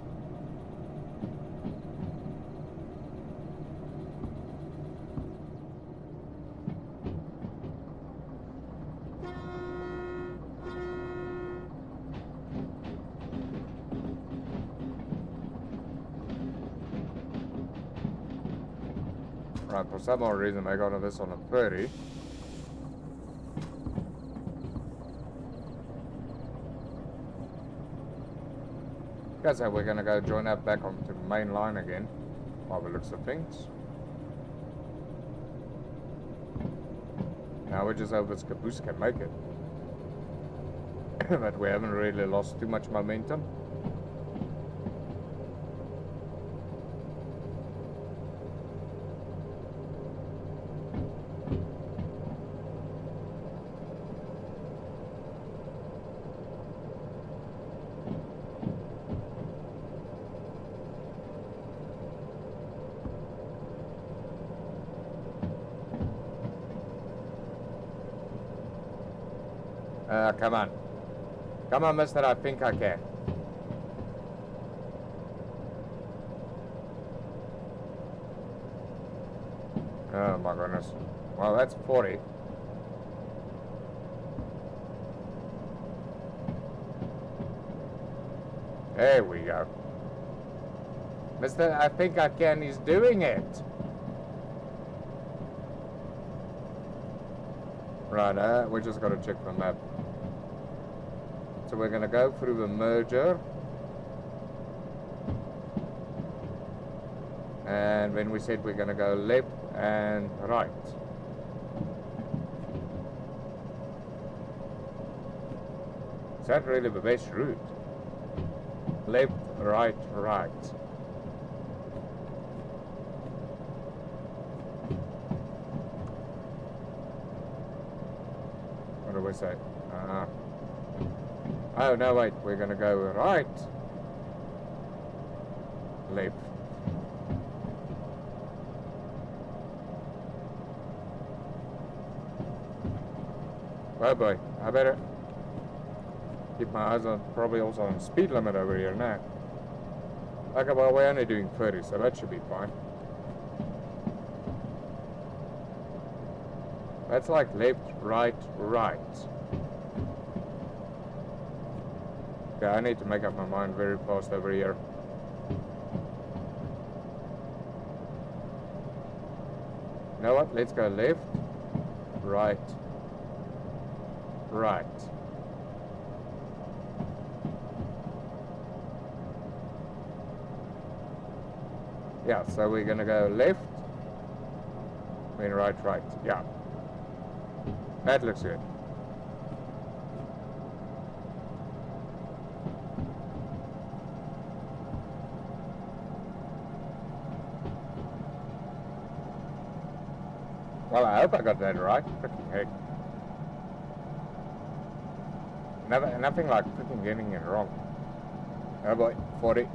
Right, for some odd reason I got this on a 30. Guess how we're gonna go join up back onto the main line again, by the looks of things. Now we just hope this caboose can make it. But we haven't really lost too much momentum. Come on. Come on, mister, I think I can. Oh my goodness. Well, that's 40. There we go. Mister, I think I can, he's doing it. Right, we just gotta check the map. So we're gonna go through the merger. And then we said we're gonna go left and right. Is that really the best route? Left, right, right. What do we say? Oh, no, wait. We're going to go right. Left. Oh, boy. I better keep my eyes on, probably also on speed limit over here now. Okay, well, we're only doing 30, so that should be fine. That's like left, right, right. Okay, I need to make up my mind very fast over here. You know what? Let's go left, right, right. Yeah, so we're gonna go left, then right, right. Yeah. That looks good. Well, I hope I got that right. Freaking heck. Nothing like freaking getting it wrong. Oh boy, 40.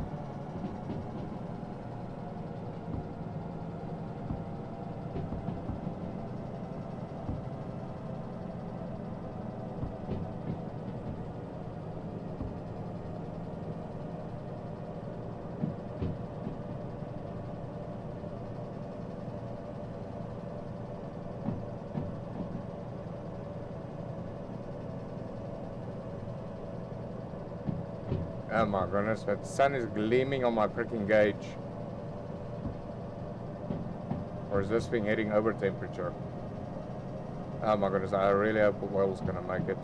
Oh my goodness, that sun is gleaming on my freaking gauge. Or is this thing heading over temperature? Oh my goodness, I really hope the oil's gonna make it.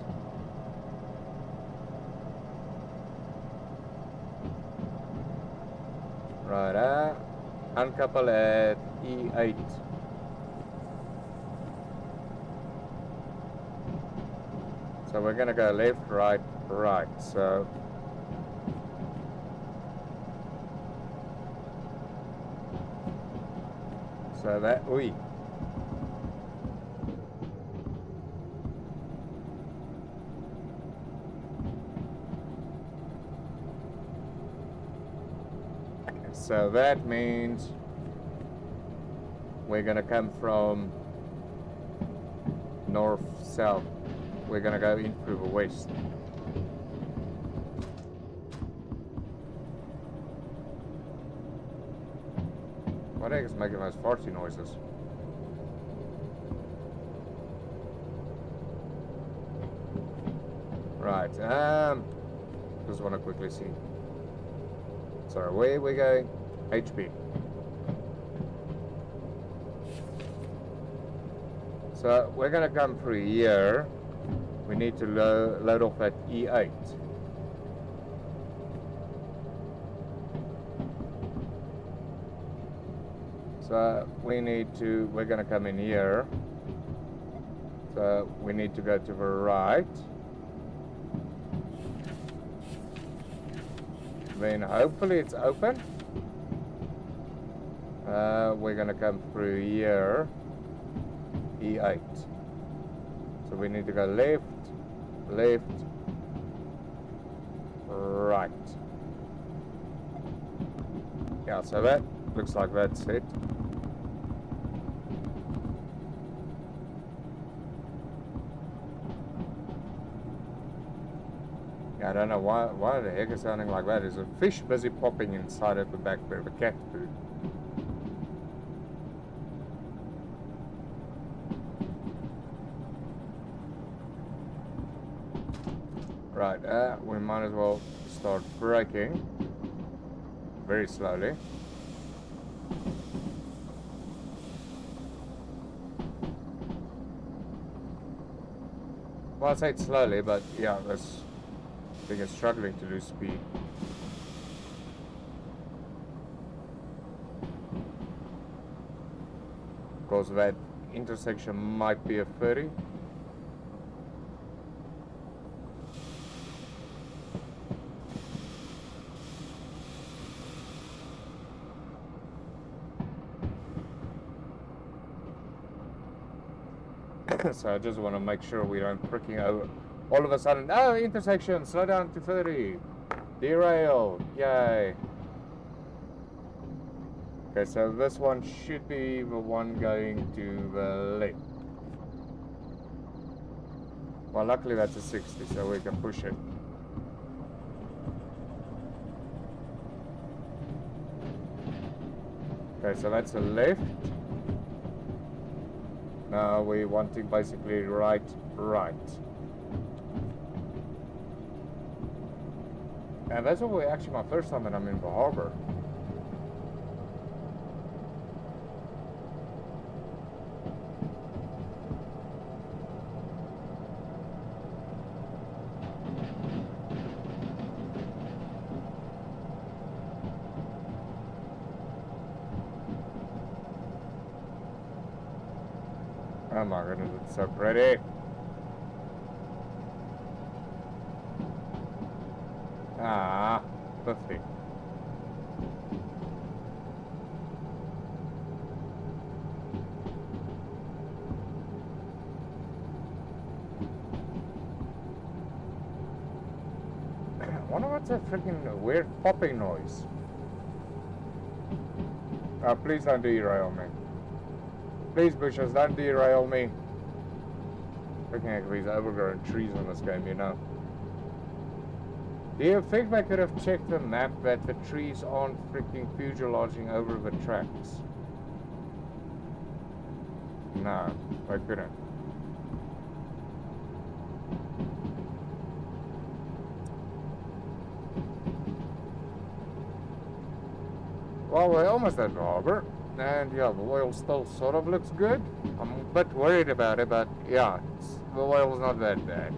Right, uncouple at E8. So we're gonna go left, right, right. So that, So that means we're gonna come from north south. We're gonna go in through the west. What the heck is making those farty noises? Right, just want to quickly see. Sorry, where we going? HP. So we're gonna come through here. We need to load off at E8. So we're gonna come in here. So we need to go to the right. Then hopefully it's open. We're gonna come through here. E8. So we need to go left, left, right. Yeah, so that looks like that's it. I don't know why the heck is sounding like that. Is a fish busy popping inside of the back bit of a cat food? Right, we might as well start braking very slowly. Well, I say it slowly, but yeah, that's. I think it's struggling to lose speed. Because that intersection might be a 30. So I just want to make sure we don't freaking over. All of a sudden, oh, intersection, slow down to 30. Derail, yay. Okay, so this one should be the one going to the left. Well, luckily that's a 60, so we can push it. Okay, so that's a left. Now we want to basically right. And that's actually my first time that I'm in the harbor. Oh my goodness, it's so pretty. Ah, perfect. I wonder what's that freaking weird popping noise. Oh, please don't derail me. Please, bushes, don't derail me. Freaking heck, these overgrown trees in this game, you know. Do you think they could have checked the map that the trees aren't freaking fuselaging over the tracks? No, they couldn't. Well, we're almost at the harbor, and yeah, the oil still sort of looks good. I'm a bit worried about it, but yeah, the oil's not that bad.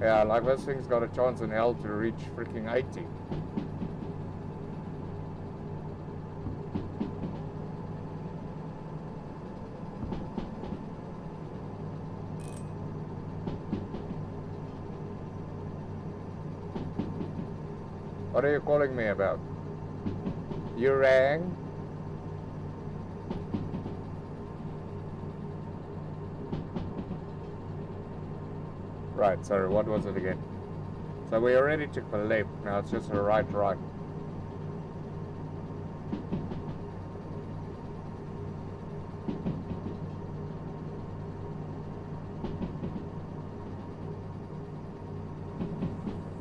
Yeah, like this thing's got a chance in hell to reach freaking 80. What are you calling me about? You rang? Right, sorry, what was it again? So we already took the left, now it's just a right.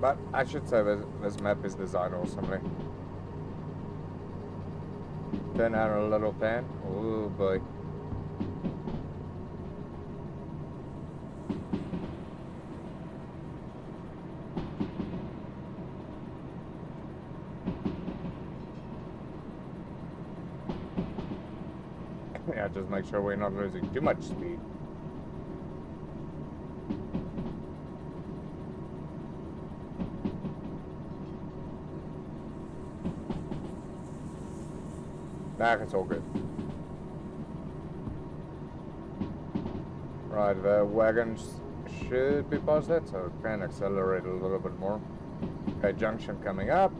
But I should say this map is designed awesomely. Turn out a little pan. Oh boy. Yeah, just make sure we're not losing too much speed. Nah, it's all good. Right, the wagons should be past that, so we can accelerate a little bit more. Okay, junction coming up.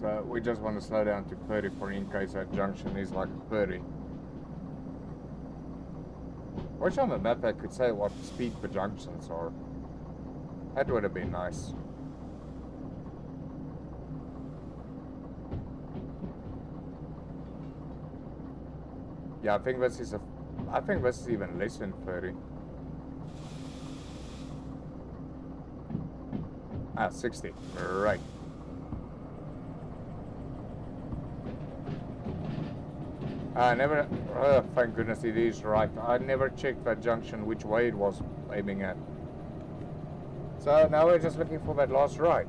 So we just want to slow down to 30 for in case that junction is like 30. Wish on the map I could say what speed for junctions are. That would have been nice. Yeah, I think this is even less than 30. Ah, 60. Right. I never, oh, thank goodness it is right. I never checked that junction which way it was aiming at. So now we're just looking for that last right.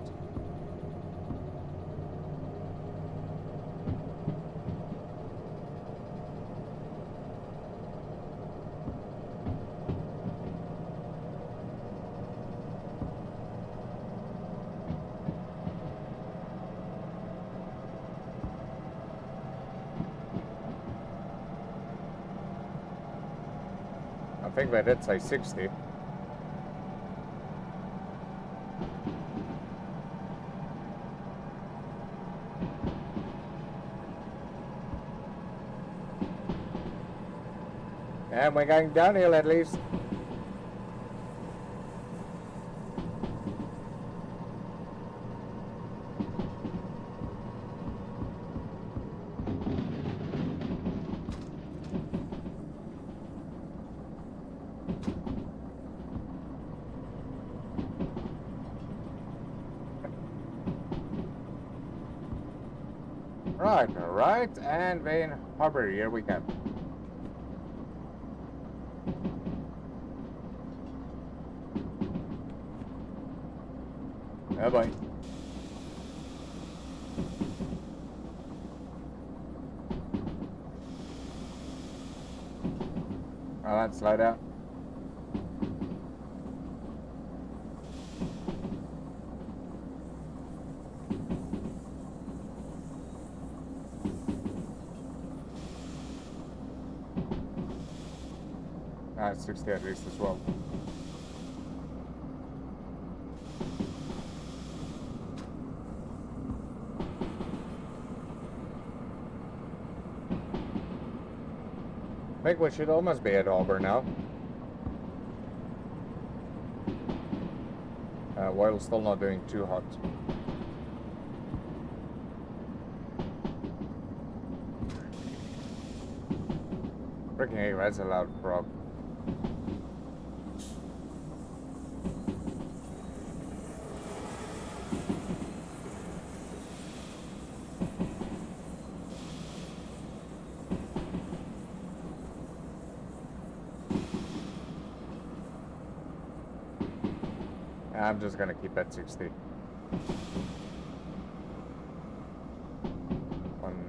I think they did say 60. And we're going downhill at least. Right, and then harbor, here we go. Oh boy. Alright, slow down. Alright, 60 at least as well. I think we should almost be at harbor now. While still not doing too hot. Freaking hey, that's a loud frog. I'm just gonna keep at 60.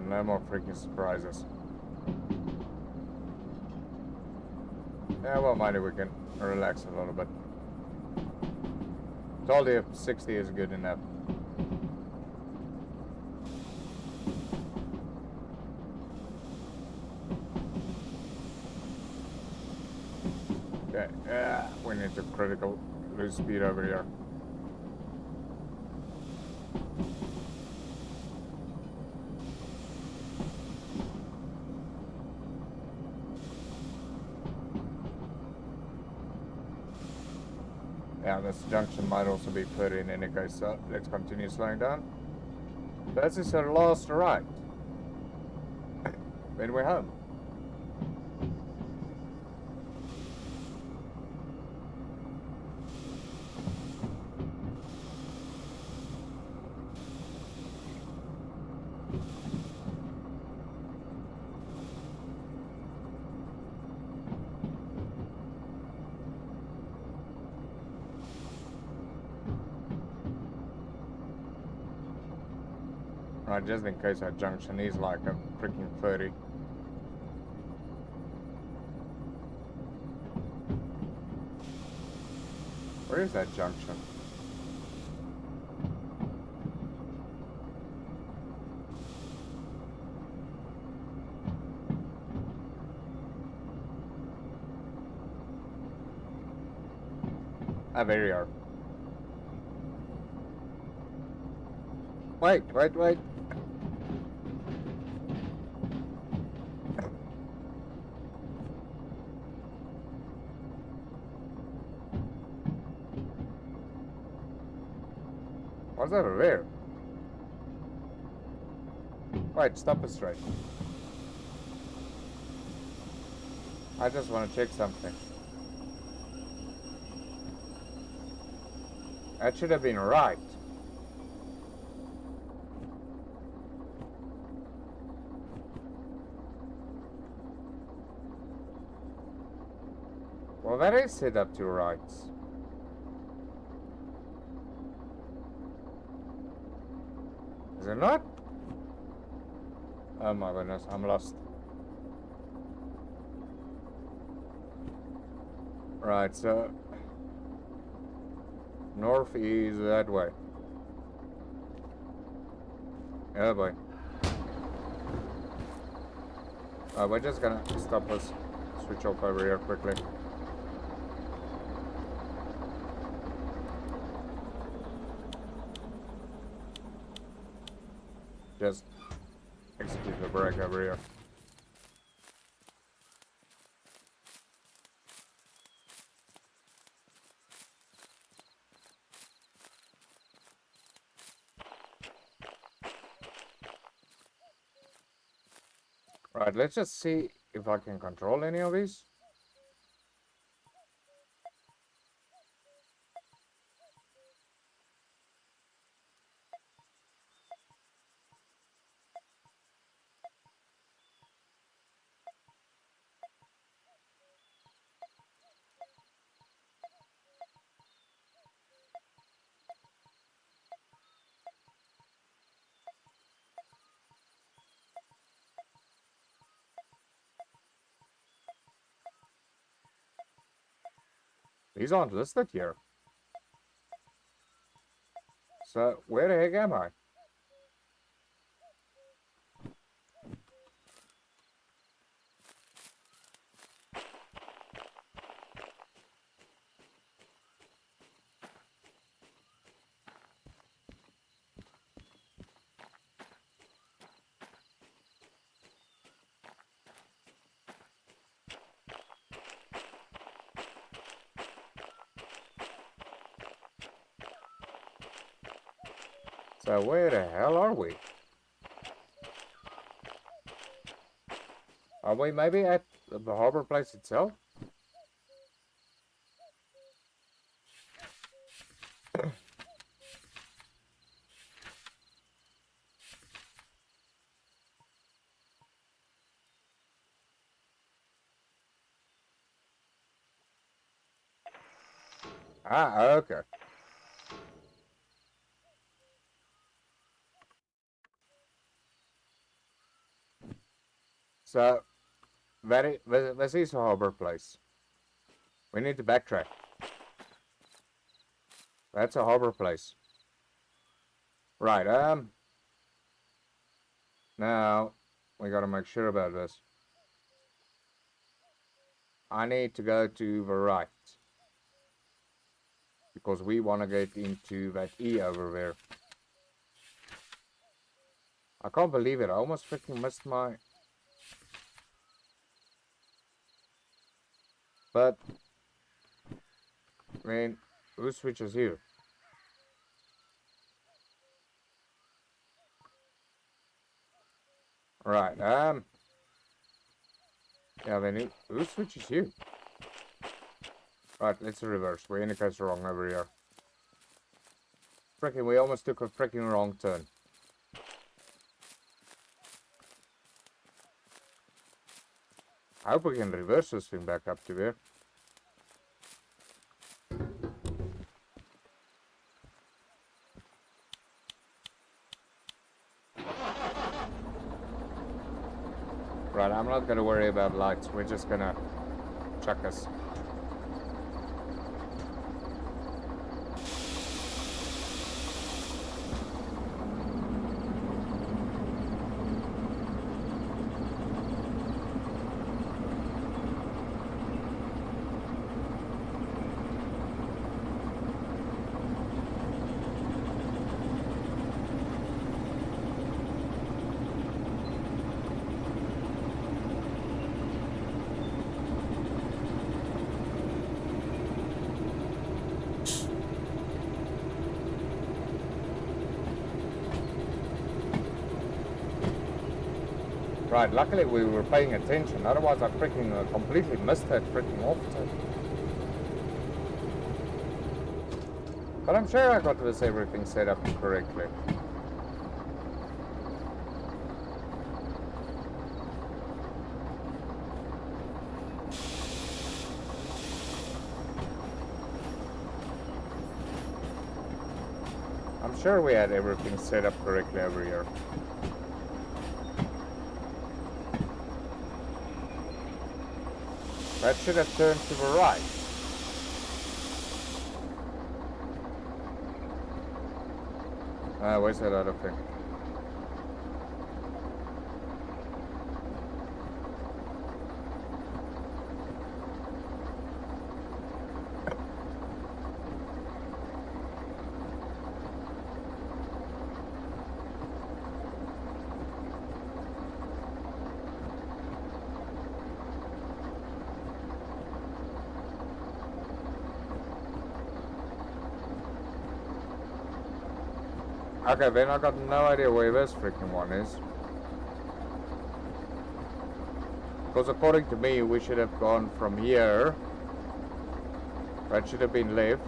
No more freaking surprises. Yeah, well, maybe we can relax a little bit. Told you 60 is good enough. Okay, we need to critical lose speed over here. Yeah, this junction might also be put in any case, so let's continue slowing down. This is our last ride. Then we're home. Right, just in case that junction is like a freaking 30. Where is that junction? Ah, there you are. Wait. What's that over there? Wait, stop it straight. I just want to check something. That should have been right. Well, that is set up to rights. Is it not? Oh my goodness, I'm lost. Right, so north is that way. Oh boy. We're just gonna stop us, switch off over here quickly. Just execute the brake over here. Right, let's just see if I can control any of these. These aren't listed here. So, where the heck am I? So, where the hell are we? Are we maybe at the harbor place itself? Ah, okay. So, this is a harbor place. We need to backtrack. That's a harbor place. Right, now, we gotta make sure about this. I need to go to the right. Because we want to get into that E over there. I can't believe it. I almost freaking missed my... But... I mean, who switches here? Right, yeah, then who switches here? Right, let's reverse. We indicate wrong over here. Freaking, we almost took a freaking wrong turn. I hope we can reverse this thing back up to there. Right, I'm not gonna worry about lights. We're just gonna chuck us. Right, luckily we were paying attention, otherwise I freaking completely missed that freaking offset. But I'm sure I got this everything set up correctly. I'm sure we had everything set up correctly over here. That should have turned to the right. Where's that other thing? Okay, then I got no idea where this freaking one is. Because according to me, we should have gone from here. That should have been left.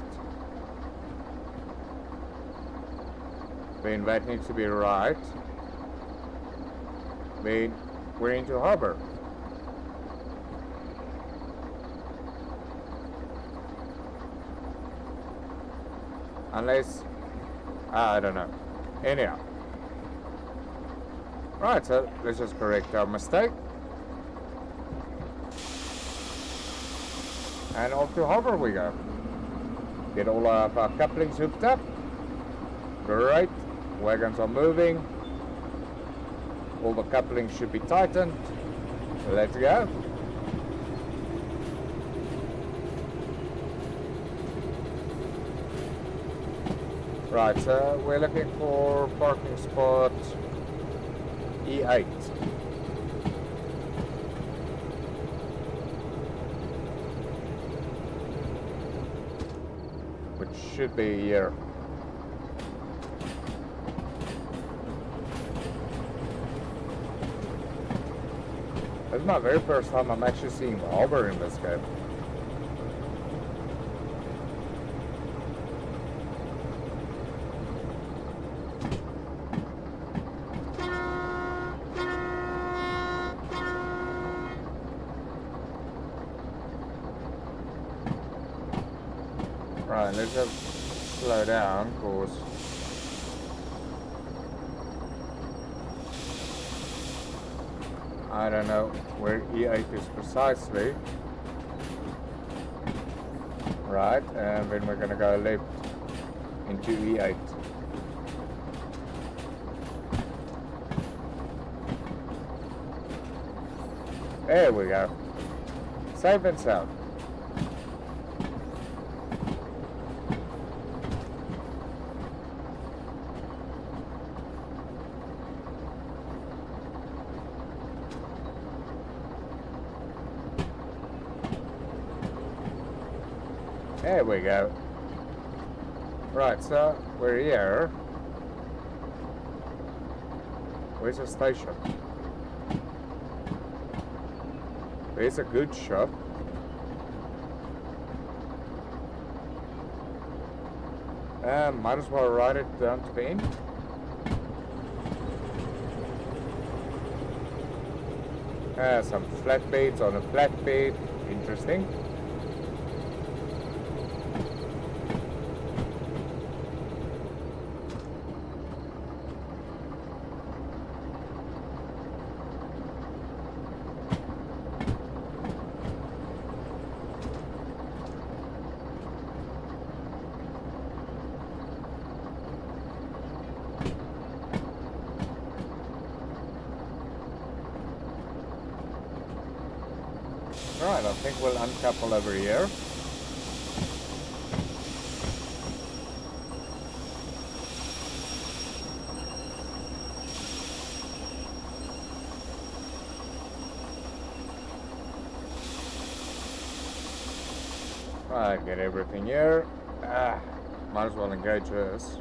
Then that needs to be right. Then we're into harbor. Unless... I don't know. Anyhow. Right, so let's just correct our mistake. And off to harbor we go. Get all of our couplings hooked up. Great. Wagons are moving. All the couplings should be tightened. Let's go. Right, so we're looking for parking spot E8. Which should be here. This is my very first time I'm actually seeing harbor in this game. Right, let's just slow down, cause I don't know where E8 is precisely. Right, and then we're gonna go left into E8. There we go. Safe and sound. There we go. Right, so we're here. Where's the station? There's a good shop. Might as well ride it down to the end. Some flatbeds on a flatbed. Interesting. Right, I think we'll uncouple over here. Right, get everything here. Might as well engage this.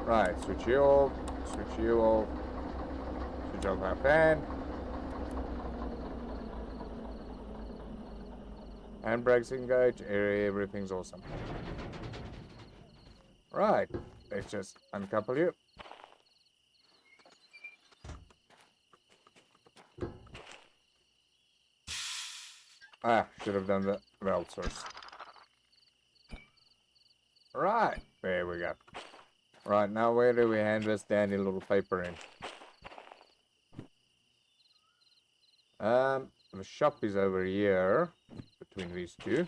Right, switch you off, switch you off. Switch off our fan. Handbrakes engage, everything's awesome. Right, let's just uncouple you. Should have done the valve source. Right, there we go. Right, now where do we hand this dandy little paper in? The shop is over here, between these two.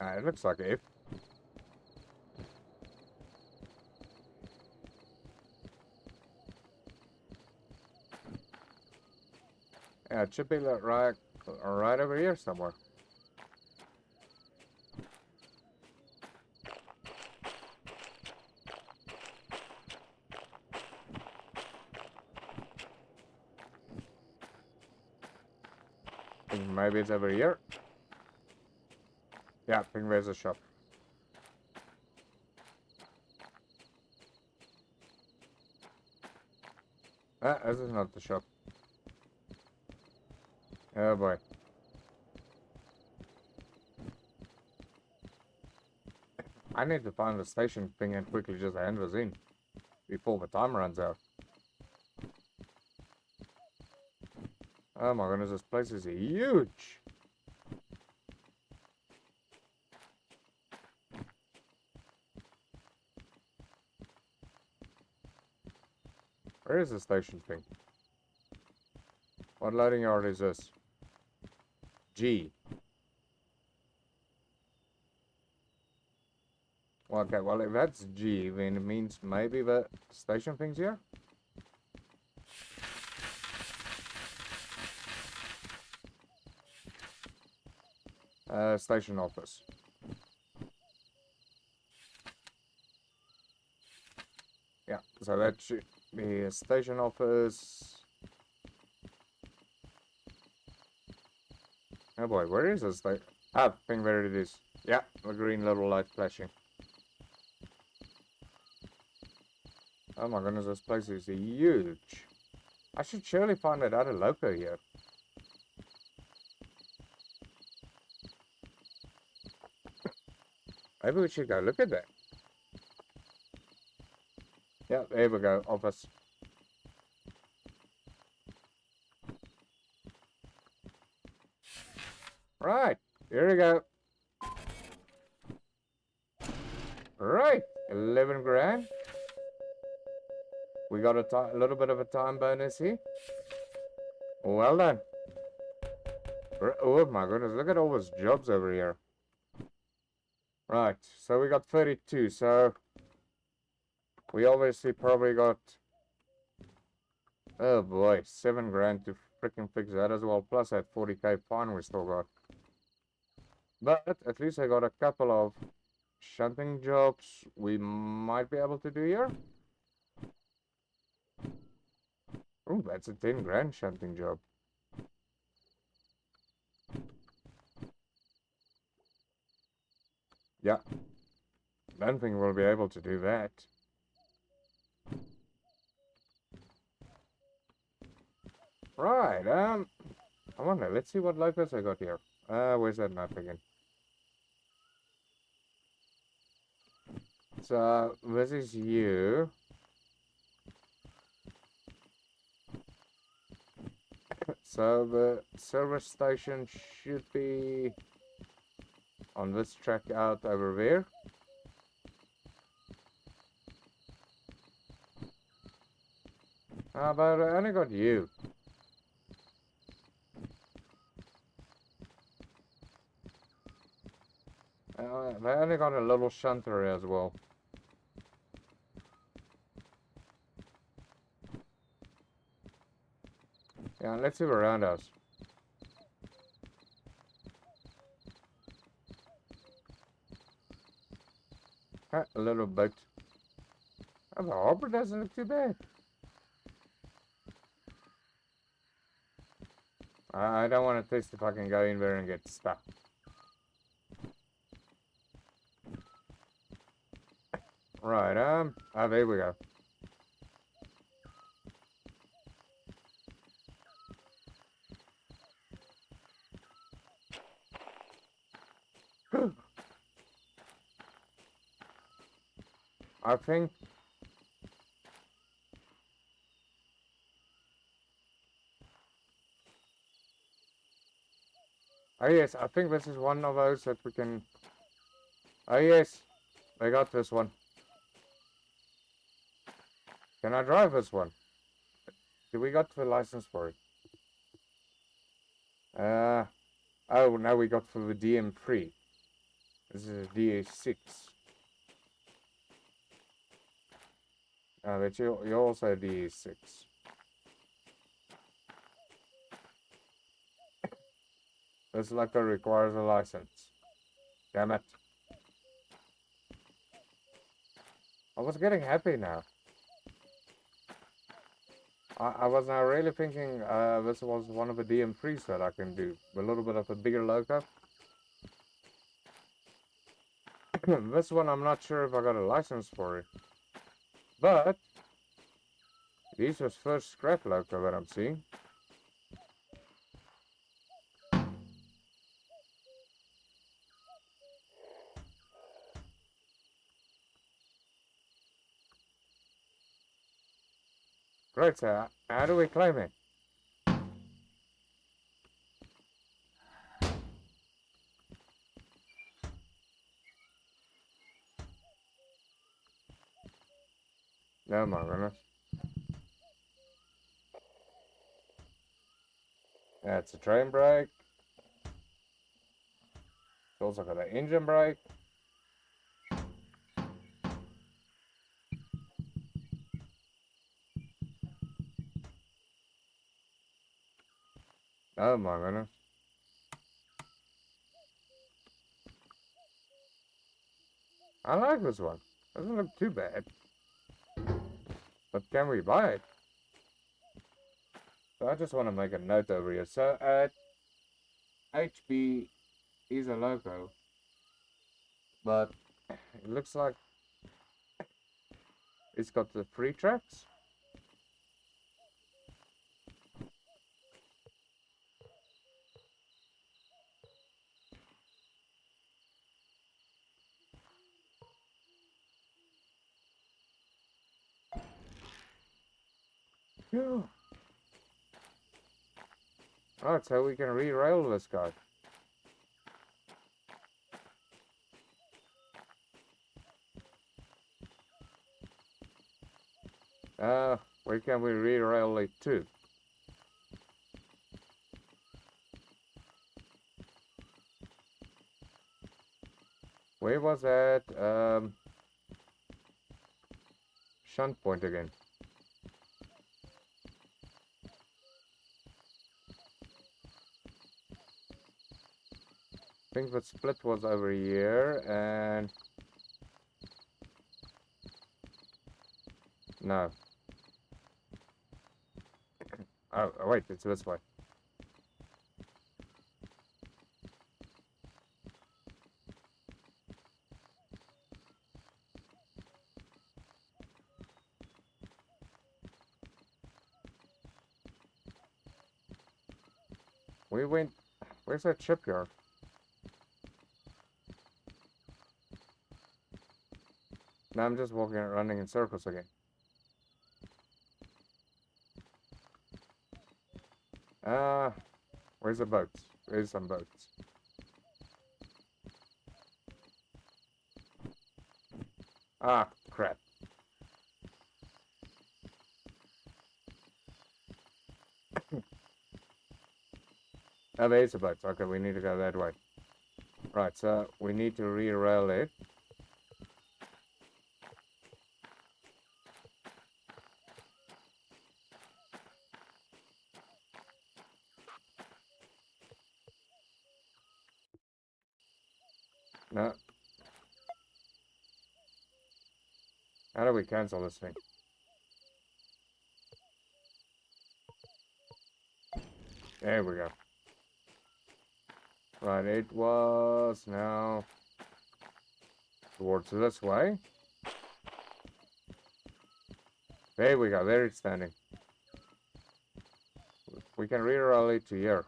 It looks like it. Yeah, it should be like right over here somewhere. Maybe it's over here. Yeah, I think there's a shop. This is not the shop. Oh boy. I need to find the station thing and quickly just hand this in before the time runs out. Oh my goodness, this place is huge. Where is the station thing? What loading yard is this? G. Okay, well if that's G, then it means maybe the station thing's here? Station office. Yeah, so that should be a station office. Oh boy, where is this thing? I think there it is. Yeah, the green little light flashing. Oh my goodness, this place is huge. I should surely find that other loco here. Maybe we should go look at that. Yeah, there we go, office. Right, here we go. Right, 11 grand. We got a little bit of a time bonus here. Well done. Oh my goodness, look at all those jobs over here. Right, so we got 32, so we obviously probably got, oh boy, 7 grand to freaking fix that as well, plus that 40k fine we still got. But at least I got a couple of shunting jobs we might be able to do here. Oh, that's a 10 grand shunting job. Yeah, don't think we'll be able to do that. Right, I wonder, let's see what locals I got here. Where's that map again? So, this is you. So, the service station should be on this track out over there. But I only got you. They only got a little shunter as well. Yeah, let's see around us. A little bit. Oh, the harbor doesn't look too bad. I don't want to test if I can go in there and get stuck. Right, there we go. I think oh yes, I think this is one of those that we can. Oh yes, I got this one. Can I drive this one? Do we got the license for it? Oh, now we got for the DM3. This is a DA6. But you're also a DA6. This locker requires a license. Damn it. I was getting happy now. I was now really thinking this was one of the DM3s that I can do. A little bit of a bigger loco. This one I'm not sure if I got a license for it. But this was first scrap loco that I'm seeing. Great, so how do we claim it? Oh my goodness. That's a train brake. It's also got an engine brake. Oh my goodness. I like this one. Doesn't look too bad. But can we buy it? So I just want to make a note over here. So HB is a loco. But it looks like it's got the free tracks. Yeah. Alright, so we can re-rail this guy. Where can we re-rail it to? Where was that shunt point again? I think the split was over here, and no. Oh, wait, it's this way. We went... Where's that shipyard? Now I'm just walking and running in circles again. Where's the boats? Where's some boats? Ah, crap. Oh, there's the boats. Okay, we need to go that way. Right, so we need to re-rail it. No. How do we cancel this thing? There we go. Right, it was now towards this way. There we go, there it's standing. We can re-roll it to here.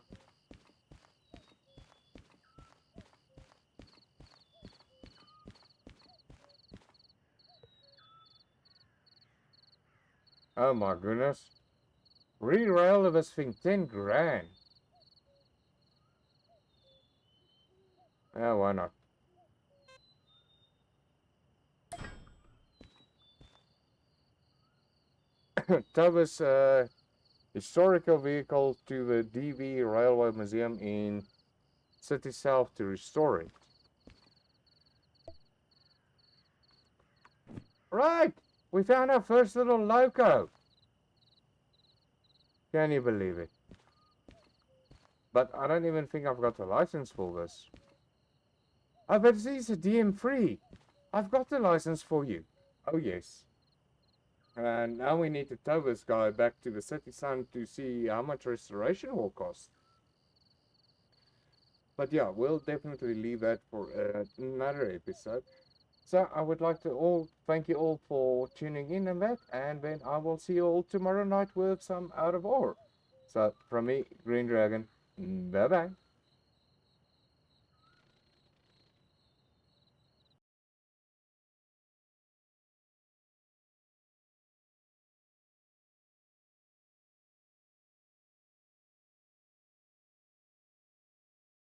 Oh my goodness. Re-rail this thing 10 grand. Yeah, why not? Tow this historical vehicle to the DV Railway Museum in City South to restore it. Right! We found our first little loco! Can you believe it? But I don't even think I've got the license for this. Oh, but this is a DM3. I've got the license for you. Oh, yes. And now we need to tow this guy back to the city sun to see how much restoration will cost. But yeah, we'll definitely leave that for another episode. So I would like to thank you all for tuning in and that, and then I will see you all tomorrow night with some Out of Ore. So from me, Green Dragon, bye bye.